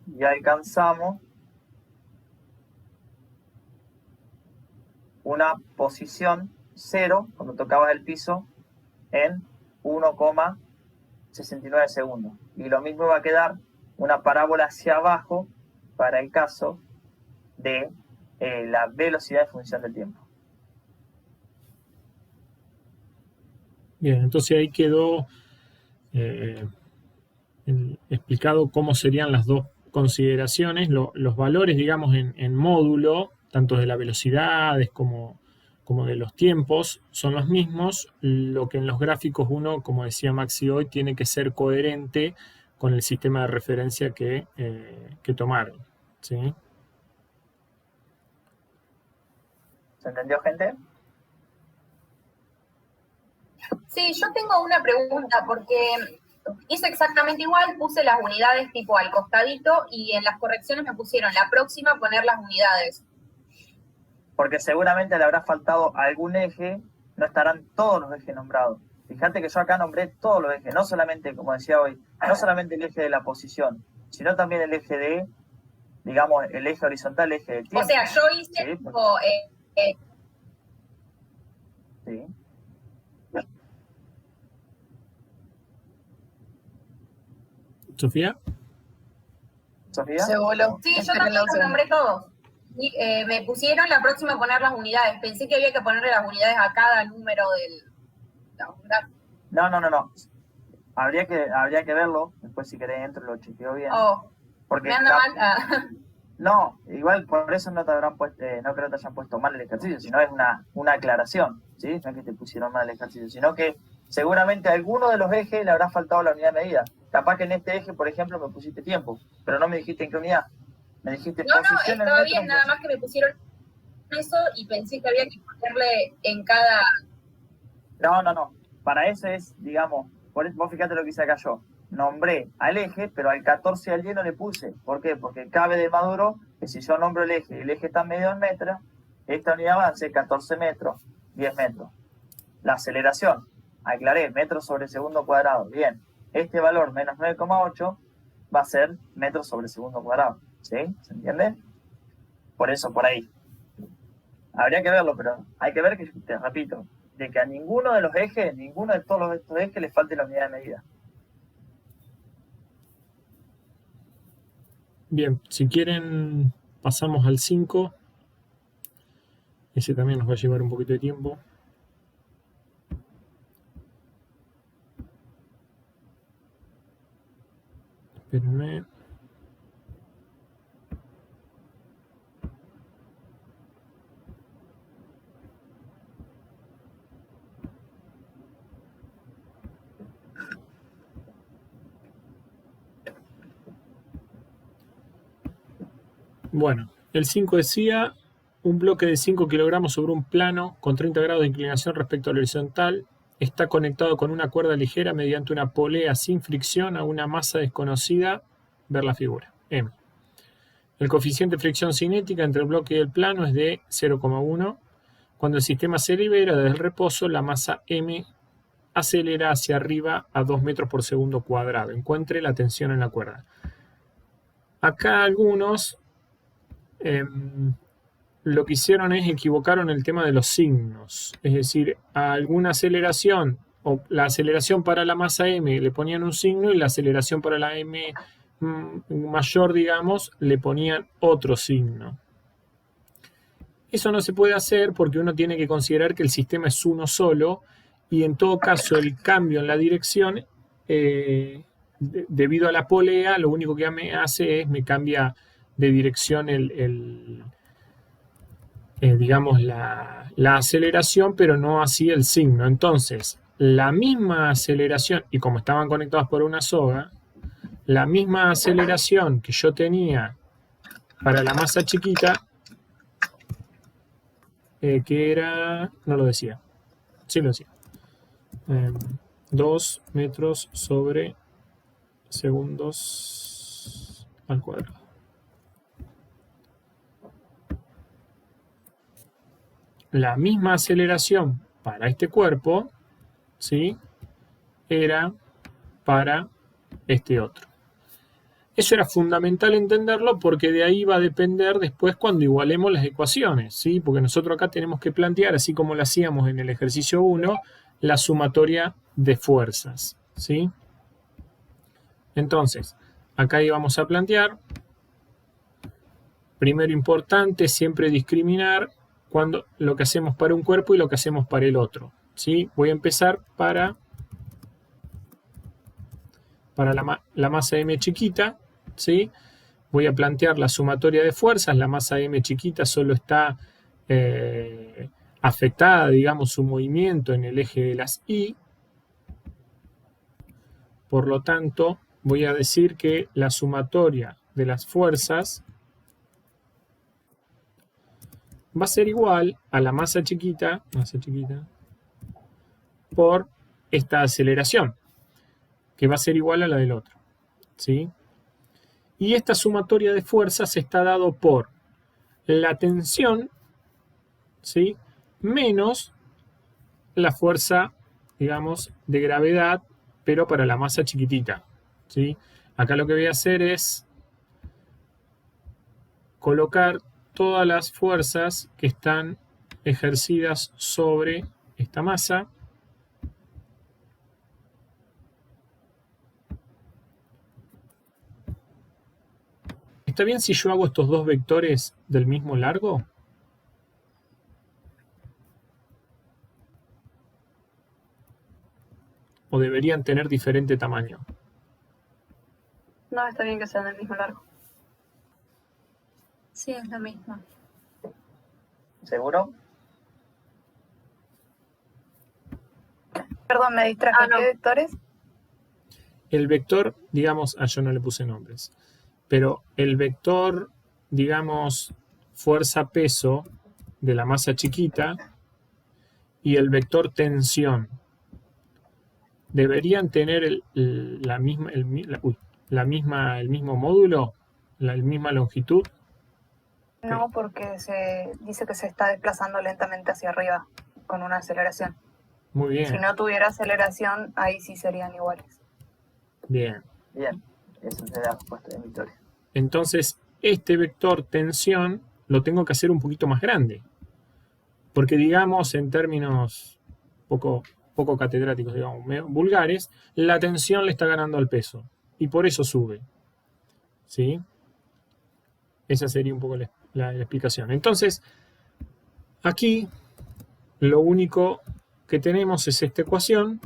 y alcanzamos una posición 0 cuando tocabas el piso en 1,69 segundos. Y lo mismo va a quedar una parábola hacia abajo para el caso de la velocidad en función del tiempo. Bien, entonces ahí quedó explicado cómo serían las dos consideraciones. Los valores, digamos, en módulo, tanto de las velocidades como de los tiempos, son los mismos. Lo que en los gráficos uno, como decía Maxi hoy, tiene que ser coherente con el sistema de referencia que tomaron, ¿sí? ¿Se entendió, gente? Sí, yo tengo una pregunta porque hice exactamente igual, puse las unidades tipo al costadito y en las correcciones me pusieron la próxima poner las unidades. Porque seguramente le habrá faltado algún eje, no estarán todos los ejes nombrados. Fíjate que yo acá nombré todos los ejes, no solamente, como decía hoy, no solamente el eje de la posición, sino también el eje de, digamos, el eje horizontal, el eje de tiempo. O sea, yo hice ¿Sí? tipo, Sí. ¿Sofía? ¿Sofía? Se voló. sí, yo también los nombré todos. Y, me pusieron la próxima poner las unidades. Pensé que había que ponerle las unidades a cada número del... No. Habría que verlo. Después, si querés, entro, lo chequeo bien. Oh, porque me anda mal. No, igual por eso no te habrán puesto, no creo que te hayan puesto mal el ejercicio, sino es una aclaración, ¿sí? No es que te pusieron mal el ejercicio, sino que seguramente a alguno de los ejes le habrá faltado la unidad de medida. Capaz que en este eje, por ejemplo, me pusiste tiempo, pero no me dijiste en qué unidad. Me dijiste No, posición en estaba metros. bien, nada más que me pusieron eso y pensé que había que ponerle en cada... No. Para eso es, digamos, vos fíjate lo que hice acá yo. Nombré al eje, pero al 14 y al 10 no le puse. ¿Por qué? Porque cabe de Maduro que si yo nombro el eje y el eje está medio en metros, esta unidad va a ser 14 metros, 10 metros. La aceleración, aclaré, metros sobre segundo cuadrado. Bien, este valor menos 9,8 va a ser metros sobre segundo cuadrado. ¿Sí? ¿Se entiende? Por eso, por ahí. Habría que verlo, pero hay que ver que, te repito, de que a ninguno de los ejes, ninguno de todos estos ejes le falte la unidad de medida. Bien, si quieren pasamos al 5. Ese también nos va a llevar un poquito de tiempo. Espérenme. Bueno, el 5 decía un bloque de 5 kilogramos sobre un plano con 30 grados de inclinación respecto al horizontal. Está conectado con una cuerda ligera mediante una polea sin fricción a una masa desconocida. Ver la figura. M. El coeficiente de fricción cinética entre el bloque y el plano es de 0,1. Cuando el sistema se libera del reposo, la masa M acelera hacia arriba a 2 metros por segundo cuadrado. Encuentre la tensión en la cuerda. Acá algunos lo que hicieron es equivocaron el tema de los signos. Es decir, a alguna aceleración, o la aceleración para la masa M le ponían un signo y la aceleración para la M mayor, digamos, le ponían otro signo. Eso no se puede hacer porque uno tiene que considerar que el sistema es uno solo y en todo caso el cambio en la dirección, debido a la polea, lo único que me hace es me cambia de dirección digamos la aceleración, pero no así el signo. Entonces, la misma aceleración, y como estaban conectados por una soga, la misma aceleración que yo tenía para la masa chiquita, que era, no lo decía, sí lo decía, 2 metros sobre segundos al cuadrado. La misma aceleración para este cuerpo, ¿sí?, era para este otro. Eso era fundamental entenderlo porque de ahí va a depender después cuando igualemos las ecuaciones, ¿sí? Porque nosotros acá tenemos que plantear, así como lo hacíamos en el ejercicio 1, la sumatoria de fuerzas, ¿sí? Entonces, acá íbamos a plantear, primero importante, siempre discriminar cuando lo que hacemos para un cuerpo y lo que hacemos para el otro, ¿sí? Voy a empezar para la masa M chiquita, ¿sí? Voy a plantear la sumatoria de fuerzas. La masa M chiquita solo está afectada, digamos, su movimiento en el eje de las Y. Por lo tanto, voy a decir que la sumatoria de las fuerzas va a ser igual a la masa chiquita por esta aceleración, que va a ser igual a la del otro, ¿sí? Y esta sumatoria de fuerzas está dado por la tensión, ¿sí?, menos la fuerza, digamos, de gravedad, pero para la masa chiquitita, ¿sí? Acá lo que voy a hacer es colocar todas las fuerzas que están ejercidas sobre esta masa. ¿Está bien si yo hago estos dos vectores del mismo largo? ¿O deberían tener diferente tamaño? No, está bien que sean del mismo largo. Sí, es lo mismo. ¿Seguro? Perdón, me distraje. no. ¿Qué vectores? El vector, digamos, yo no le puse nombres, pero el vector, digamos, fuerza-peso de la masa chiquita y el vector tensión deberían tener el mismo módulo, la misma longitud. No, porque se dice que se está desplazando lentamente hacia arriba con una aceleración. Muy bien. Si no tuviera aceleración, ahí sí serían iguales. Bien. Bien. Esa es la respuesta de Victoria. Entonces, este vector tensión lo tengo que hacer un poquito más grande. Porque, digamos, en términos poco catedráticos, digamos, vulgares, la tensión le está ganando al peso. Y por eso sube. ¿Sí? Esa sería un poco la explicación. Entonces, aquí lo único que tenemos es esta ecuación,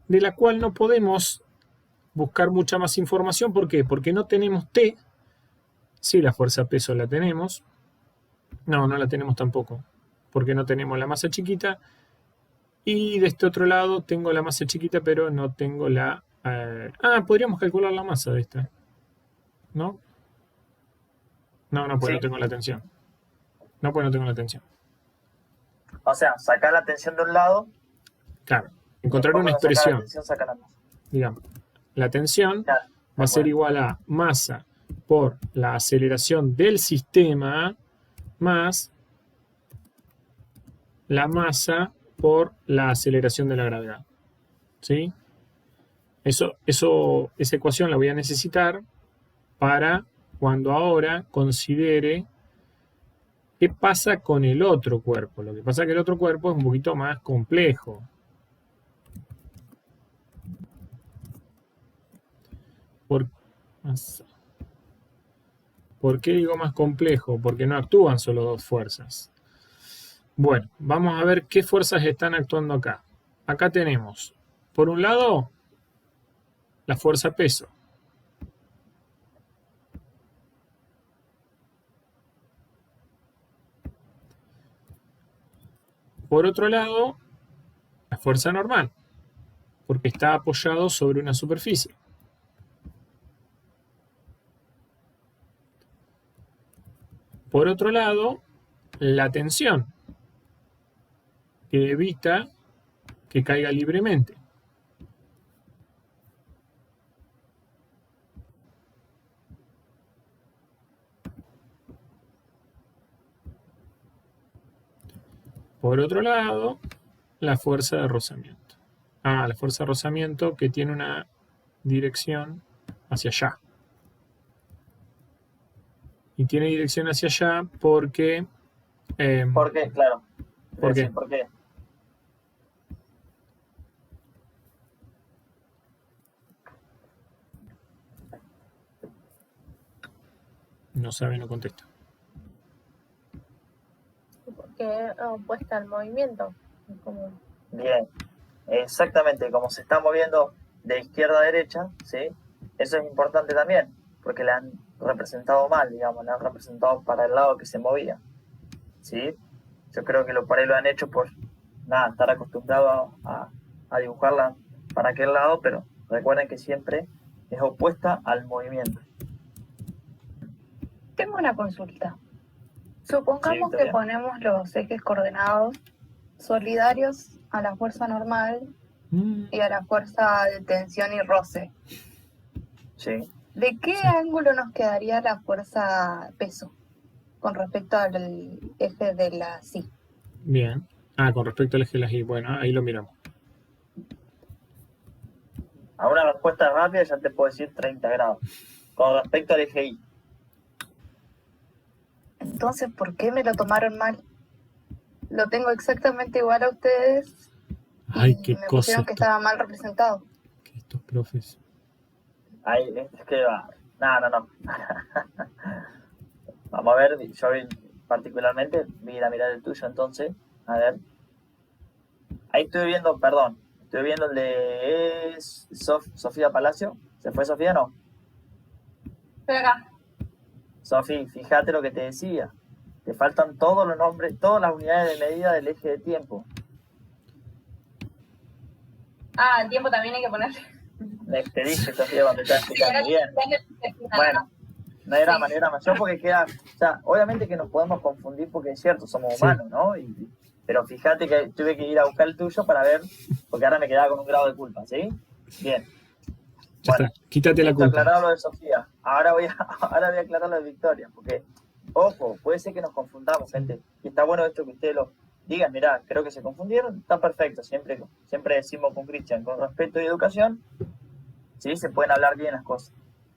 de la cual no podemos buscar mucha más información. ¿Por qué? Porque no tenemos T. Sí, la fuerza-peso la tenemos. No la tenemos tampoco, porque no tenemos la masa chiquita. Y de este otro lado tengo la masa chiquita, pero no tengo la... podríamos calcular la masa de esta. ¿No? No, pues Sí. no tengo la tensión. No, pues no tengo la tensión. O sea, sacar la tensión de un lado. Claro, encontrar una Después, cuando sacar expresión. la tensión, saca la masa. Digamos, la tensión Claro, va a ser igual a masa por la aceleración del sistema más la masa por la aceleración de la gravedad. ¿Sí? Esa ecuación la voy a necesitar para cuando ahora considere qué pasa con el otro cuerpo. Lo que pasa es que el otro cuerpo es un poquito más complejo. ¿Por qué digo más complejo? Porque no actúan solo dos fuerzas. Bueno, vamos a ver qué fuerzas están actuando acá. Acá tenemos, por un lado, la fuerza peso. Por otro lado, la fuerza normal, porque está apoyado sobre una superficie. Por otro lado, la tensión, que evita que caiga libremente. Por otro lado, la fuerza de rozamiento. La fuerza de rozamiento que tiene una dirección hacia allá. Y tiene dirección hacia allá porque... ¿Por qué? Claro. ¿Por qué? ¿Por qué? No sabe, no contesta. Porque opuesta al movimiento. Como... Bien. Exactamente, como se está moviendo de izquierda a derecha, ¿sí? Eso es importante también, porque la han representado mal, digamos, la han representado para el lado que se movía, ¿sí? Yo creo que por ahí lo han hecho por, estar acostumbrado a dibujarla para aquel lado, pero recuerden que siempre es opuesta al movimiento. Tengo una consulta. Supongamos Sí, que bien. ponemos los ejes coordenados solidarios a la fuerza normal y a la fuerza de tensión y roce. Sí. ¿De qué ángulo nos quedaría la fuerza peso con respecto al eje de la sí? Bien. Con respecto al eje de las Y. Bueno, ahí lo miramos. A una respuesta rápida ya te puedo decir 30 grados. Con respecto al eje Y. Entonces, ¿por qué me lo tomaron mal? Lo tengo exactamente igual a ustedes. Ay, qué me cosa. pusieron que estaba mal representado. Que estos profes. Ahí, es que va. No. ver, yo particularmente voy a mirar el tuyo entonces, a ver. Ahí estoy viendo el de Sofía Palacio. ¿Se fue Sofía o no? Estoy acá. Sofi, fíjate lo que te decía. Te faltan todos los nombres, todas las unidades de medida del eje de tiempo. Ah, el tiempo también hay que ponerle. Te dije, Sofía, cuando te estás explicando bien. Bueno, no hay drama. Yo porque queda, o sea, obviamente que nos podemos confundir porque es cierto, somos humanos, ¿no? Pero fíjate que tuve que ir a buscar el tuyo para ver, porque ahora me quedaba con un grado de culpa, ¿sí? Bien. Ya está, quítate la culpa. Aclarar lo de Sofía. Ahora voy a aclarar lo de Victoria, porque, ojo, puede ser que nos confundamos, gente. Y está bueno esto que ustedes lo digan, mirá, creo que se confundieron, está perfecto. Siempre decimos con Cristian, con respeto y educación, ¿sí? Se pueden hablar bien las cosas.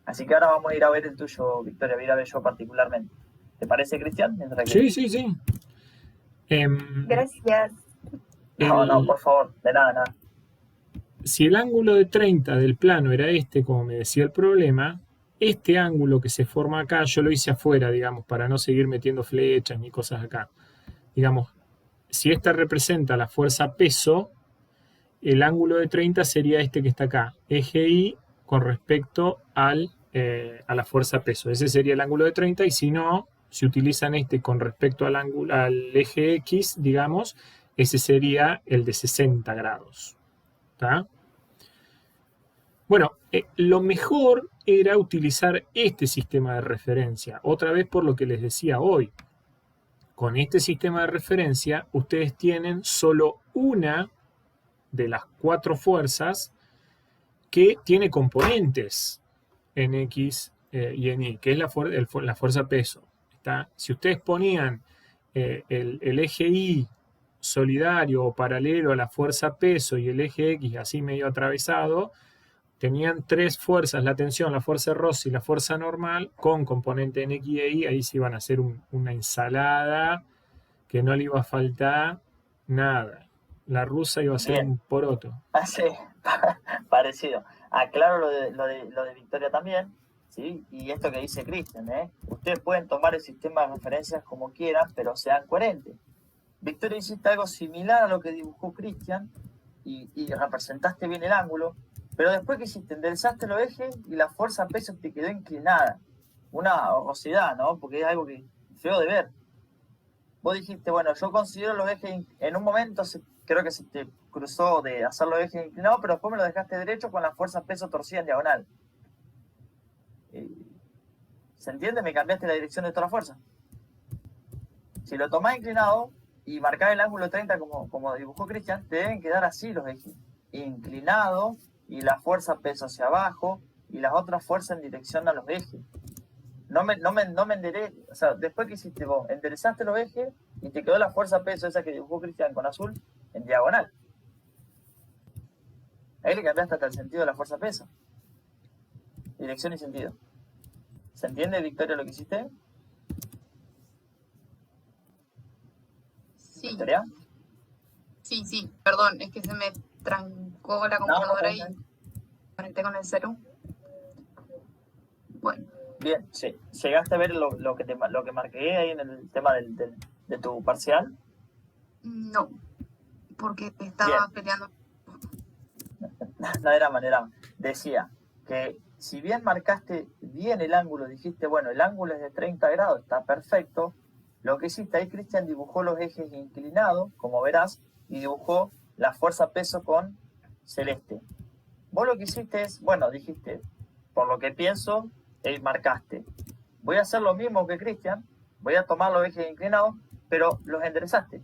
Así que ahora vamos a ir a ver el tuyo, Victoria, voy a ir a ver yo particularmente. ¿Te parece, Cristian? Sí. Gracias. No, por favor, de nada. Si el ángulo de 30 del plano era este, como me decía el problema, este ángulo que se forma acá, yo lo hice afuera, digamos, para no seguir metiendo flechas ni cosas acá. Digamos, si esta representa la fuerza peso, el ángulo de 30 sería este que está acá, eje Y con respecto a la fuerza peso. Ese sería el ángulo de 30, y si no, si utilizan este con respecto al eje X, digamos, ese sería el de 60 grados. ¿Está? Bueno, lo mejor era utilizar este sistema de referencia. Otra vez por lo que les decía hoy. Con este sistema de referencia, ustedes tienen solo una de las 4 fuerzas que tiene componentes en X y en Y, que es la fuerza peso. ¿Está? Si ustedes ponían el eje Y solidario o paralelo a la fuerza peso y el eje X así medio atravesado, tenían 3 fuerzas, la tensión, la fuerza Rossi y la fuerza normal, con componente en X y Y. Ahí se iban a hacer una ensalada que no le iba a faltar nada. La rusa iba a ser un poroto. Sí, parecido. Aclaro lo de Victoria también, ¿sí? Y esto que dice Cristian, ustedes pueden tomar el sistema de referencias como quieran, pero sean coherentes. Victoria, hiciste algo similar a lo que dibujó Cristian y representaste bien el ángulo, pero después que hiciste, enderezaste los ejes y la fuerza peso te quedó inclinada. Una horrorosidad, ¿no? Porque es algo que feo de ver. Vos dijiste, bueno, yo considero los ejes, en un momento creo que se te cruzó de hacer los ejes inclinados, pero después me lo dejaste derecho con la fuerza peso torcida en diagonal. ¿Se entiende? Me cambiaste la dirección de toda la fuerza. Si lo tomás inclinado y marcás el ángulo 30 como dibujó Cristian, te deben quedar así los ejes. Inclinado y la fuerza peso hacia abajo y las otras fuerzas en dirección a los ejes. No me enderé, o sea, después que hiciste vos, enderezaste los ejes y te quedó la fuerza peso esa que dibujó Cristian con azul en diagonal. Ahí le cambiaste hasta el sentido de la fuerza peso. Dirección y sentido. ¿Se entiende, Victoria, lo que hiciste? Sí. ¿Victoria? Sí, perdón, es que se me trancó la computadora y conecté con el celu. Bueno. Bien, sí. ¿Llegaste a ver lo que marqué ahí en el tema de tu parcial? No, porque estaba peleando. No era manera. Decía que si bien marcaste bien el ángulo, dijiste, bueno, el ángulo es de 30 grados, está perfecto. Lo que hiciste ahí, Cristian dibujó los ejes inclinados, como verás, y dibujó la fuerza peso con celeste. Vos lo que hiciste es, bueno, dijiste, por lo que pienso, marcaste. Voy a hacer lo mismo que Cristian, voy a tomar los ejes inclinados, pero los enderezaste.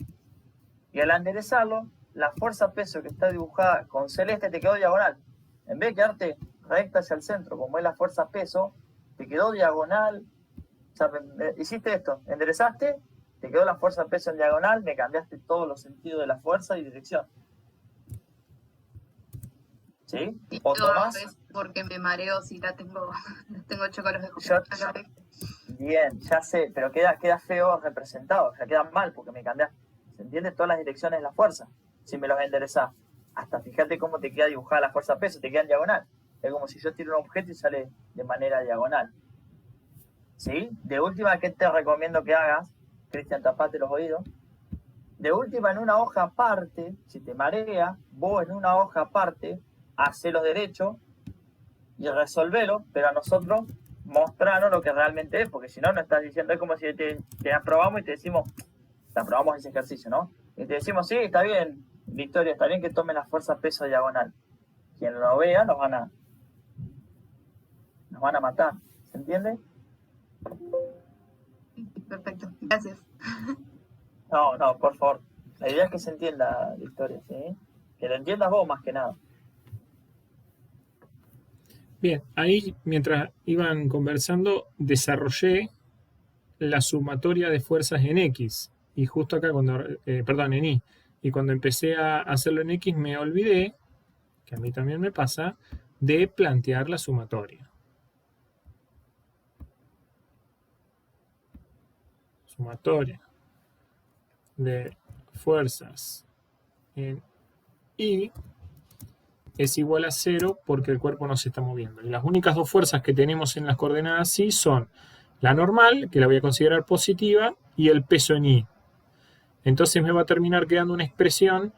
Y al enderezarlo, la fuerza peso que está dibujada con celeste te quedó diagonal. En vez de quedarte recta hacia el centro, como es la fuerza peso, te quedó diagonal. O sea, hiciste esto, enderezaste, te quedó la fuerza peso en diagonal, me cambiaste todos los sentidos de la fuerza y dirección. ¿Sí? ¿O tomás? Porque me mareo si la tengo chocados de computadora. Bien, ya sé, pero queda feo representado, o sea, queda mal porque me cambiaste. ¿Se entiende? Todas las direcciones de la fuerza, si me los enderezás. Hasta fíjate cómo te queda dibujada la fuerza peso, te queda en diagonal. Es como si yo tiro un objeto y sale de manera diagonal. ¿sí? De última, ¿qué te recomiendo que hagas? Cristian, tapate los oídos. De última, en una hoja aparte, si te marea, vos en una hoja aparte, hacelo derecho y resolvelo, pero a nosotros mostrarnos lo que realmente es, porque si no, no estás diciendo, es como si te aprobamos y te decimos, te aprobamos ese ejercicio, ¿no? Y te decimos, sí, está bien, Victoria, está bien que tome la fuerza peso diagonal. Quien lo vea nos van a matar, ¿se entiende? Perfecto, gracias. No, por favor. La idea es que se entienda, Victoria, ¿sí? Que lo entiendas vos más que nada. Bien, ahí mientras iban conversando, desarrollé la sumatoria de fuerzas en X. Y justo acá, en Y. Y cuando empecé a hacerlo en X, me olvidé, que a mí también me pasa, de plantear la sumatoria. Sumatoria de fuerzas en Y es igual a 0 porque el cuerpo no se está moviendo. Y las únicas dos fuerzas que tenemos en las coordenadas Y son la normal, que la voy a considerar positiva, y el peso en Y. Entonces me va a terminar quedando una expresión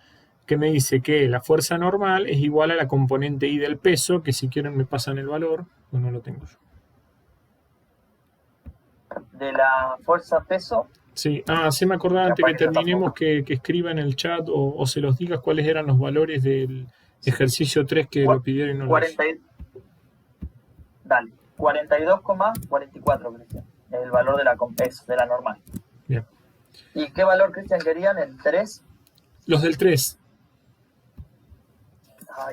que me dice que la fuerza normal es igual a la componente Y del peso, que si quieren me pasan el valor, o no lo tengo yo. De la fuerza peso. Sí, se me acordaba antes que terminemos que escriba en el chat o se los digas cuáles eran los valores del ejercicio 3 que lo pidieron y no 40, dale, 42,44, Cristian. El valor de la peso, de la normal. Bien. ¿Y qué valor, Cristian, querían? ¿El 3? Los del 3.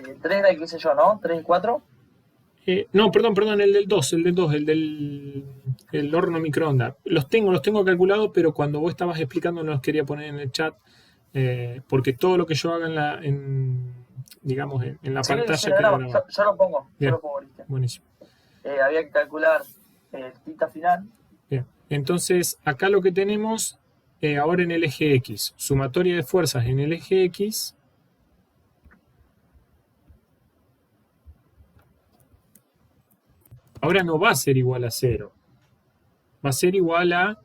Y el 3 era el que hice yo, ¿no? ¿3 y 4? No, perdón, el del 2, el horno microondas. Los tengo calculados, pero cuando vos estabas explicando no los quería poner en el chat, porque todo lo que yo haga en la pantalla queda grabado. Yo lo pongo, Cristian. Buenísimo. Había que calcular el tita final. Bien, entonces acá lo que tenemos ahora en el eje X, sumatoria de fuerzas en el eje X. Ahora no va a ser igual a 0. Va a ser igual a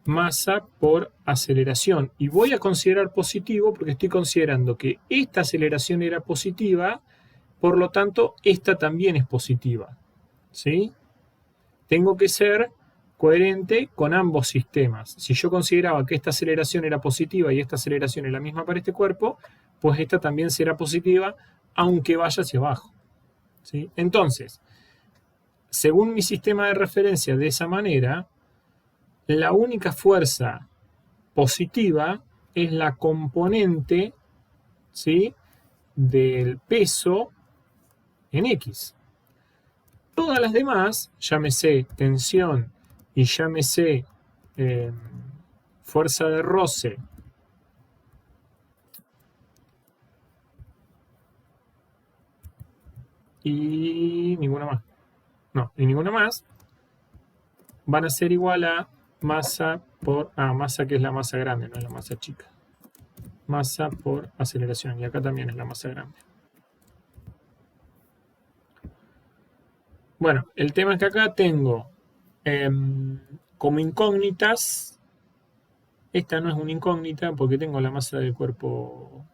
masa por aceleración. Y voy a considerar positivo porque estoy considerando que esta aceleración era positiva, por lo tanto, esta también es positiva. ¿Sí? Tengo que ser coherente con ambos sistemas. Si yo consideraba que esta aceleración era positiva y esta aceleración es la misma para este cuerpo, pues esta también será positiva, aunque vaya hacia abajo. ¿Sí? Entonces, según mi sistema de referencia de esa manera, la única fuerza positiva es la componente, ¿sí?, del peso en X. Todas las demás, llámese tensión y llámese fuerza de roce, y ninguna más. No, y ninguna más, van a ser igual a masa por... masa que es la masa grande, no es la masa chica. Masa por aceleración, y acá también es la masa grande. Bueno, el tema es que acá tengo como incógnitas, esta no es una incógnita porque tengo la masa del cuerpo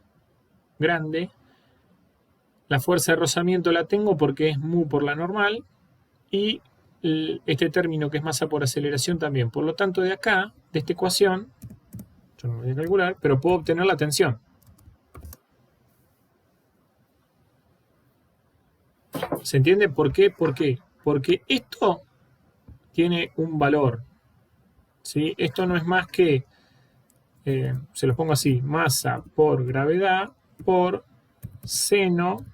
grande. La fuerza de rozamiento la tengo porque es mu por la normal, y este término que es masa por aceleración también. Por lo tanto, de acá, de esta ecuación, yo no lo voy a calcular, pero puedo obtener la tensión. ¿Se entiende por qué? ¿Por qué? Porque esto tiene un valor, ¿sí? Esto no es más que, se los pongo así, masa por gravedad por seno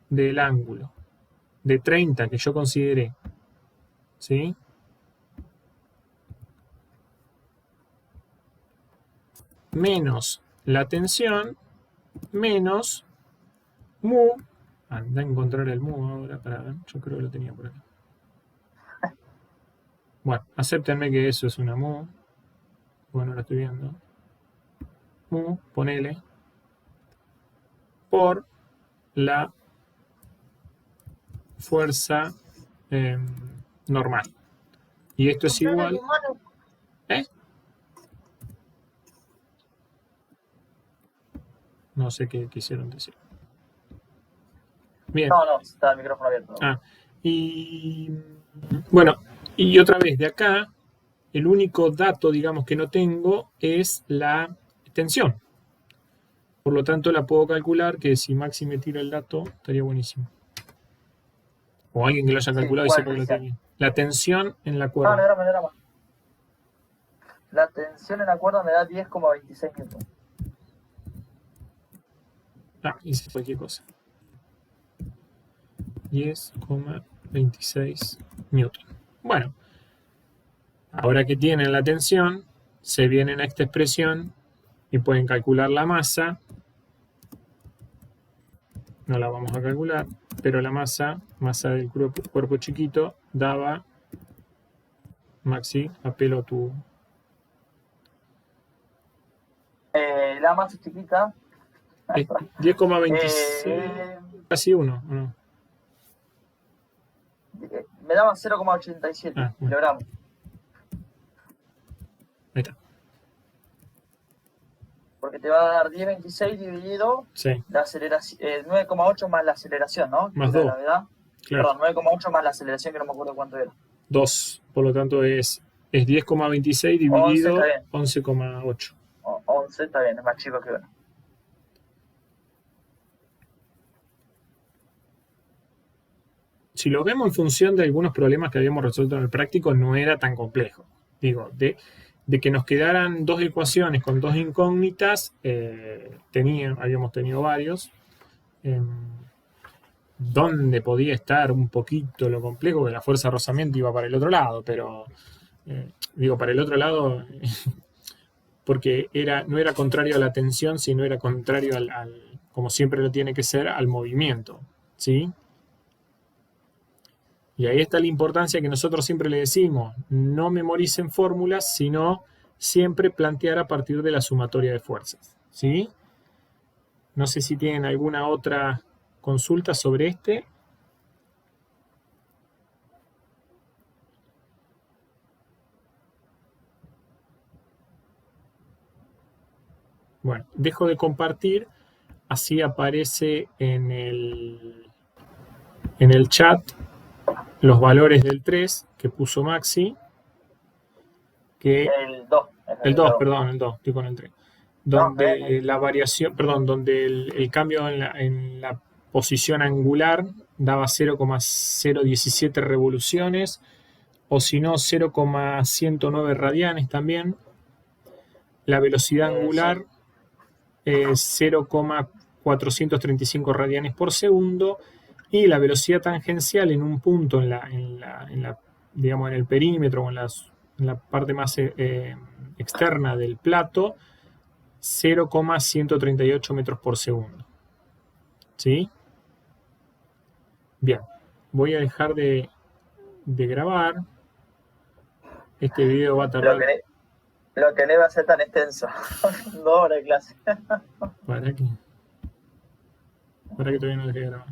del ángulo de 30 que yo consideré. ¿Sí? Menos la tensión, menos mu. Anda a encontrar el mu ahora, para ver, yo creo que lo tenía por acá. Bueno, acéptenme que eso es una mu. Bueno, lo estoy viendo. Mu, ponele. Por la fuerza normal. Y esto es igual... ¿Eh? No sé qué quisieron decir. Bien. No, está el micrófono abierto. Y bueno, y otra vez, de acá, el único dato, digamos, que no tengo es la tensión. Por lo tanto, la puedo calcular, que si Maxi me tira el dato, estaría buenísimo. O alguien que lo haya calculado y sepa que lo tiene. La tensión en la cuerda. No, más. La tensión en la cuerda me da 10,26 newton. Hice cualquier cosa. 10,26 newton. Bueno, ahora que tienen la tensión, se vienen a esta expresión y pueden calcular la masa. No la vamos a calcular, pero la masa del cuerpo chiquito, daba, Maxi, apelo a tu... La masa chiquita... 10,26, casi 1, ¿o no? Me daba 0,87 kilogramos. Ahí está. Porque te va a dar 10,26 dividido la aceleración, 9,8 más la aceleración, ¿no? Más 2. Claro. Perdón, 9,8 más la aceleración, que no me acuerdo cuánto era. 2, por lo tanto es 10,26 dividido 11,8. 11 está bien, es más chico que 1. Si lo vemos en función de algunos problemas que habíamos resuelto en el práctico, no era tan complejo. Digo, de que nos quedaran dos ecuaciones con dos incógnitas, habíamos tenido varios. Donde podía estar un poquito lo complejo, que la fuerza de rozamiento iba para el otro lado, pero para el otro lado, porque no era contrario a la tensión, sino era contrario como siempre lo tiene que ser, al movimiento, ¿sí? Y ahí está la importancia que nosotros siempre le decimos: no memoricen fórmulas, sino siempre plantear a partir de la sumatoria de fuerzas, ¿sí? No sé si tienen alguna otra consulta sobre este. Bueno, dejo de compartir, así aparece en el chat los valores del 3 que puso Maxi. El 2. El 2, perdón, el 2, estoy con el 3. Donde la variación, donde el cambio en la posición angular daba 0,017 revoluciones, o si no 0,109 radianes también. La velocidad angular 0,435 radianes por segundo, y la velocidad tangencial en un punto digamos, en el perímetro o en la parte más externa del plato, 0,138 metros por segundo. ¿Sí? Bien, voy a dejar de grabar. Este video va a tardar... Lo que no iba a ser tan extenso. 2 horas de clase. ¿Para qué? ¿Para qué todavía no dejé de grabar?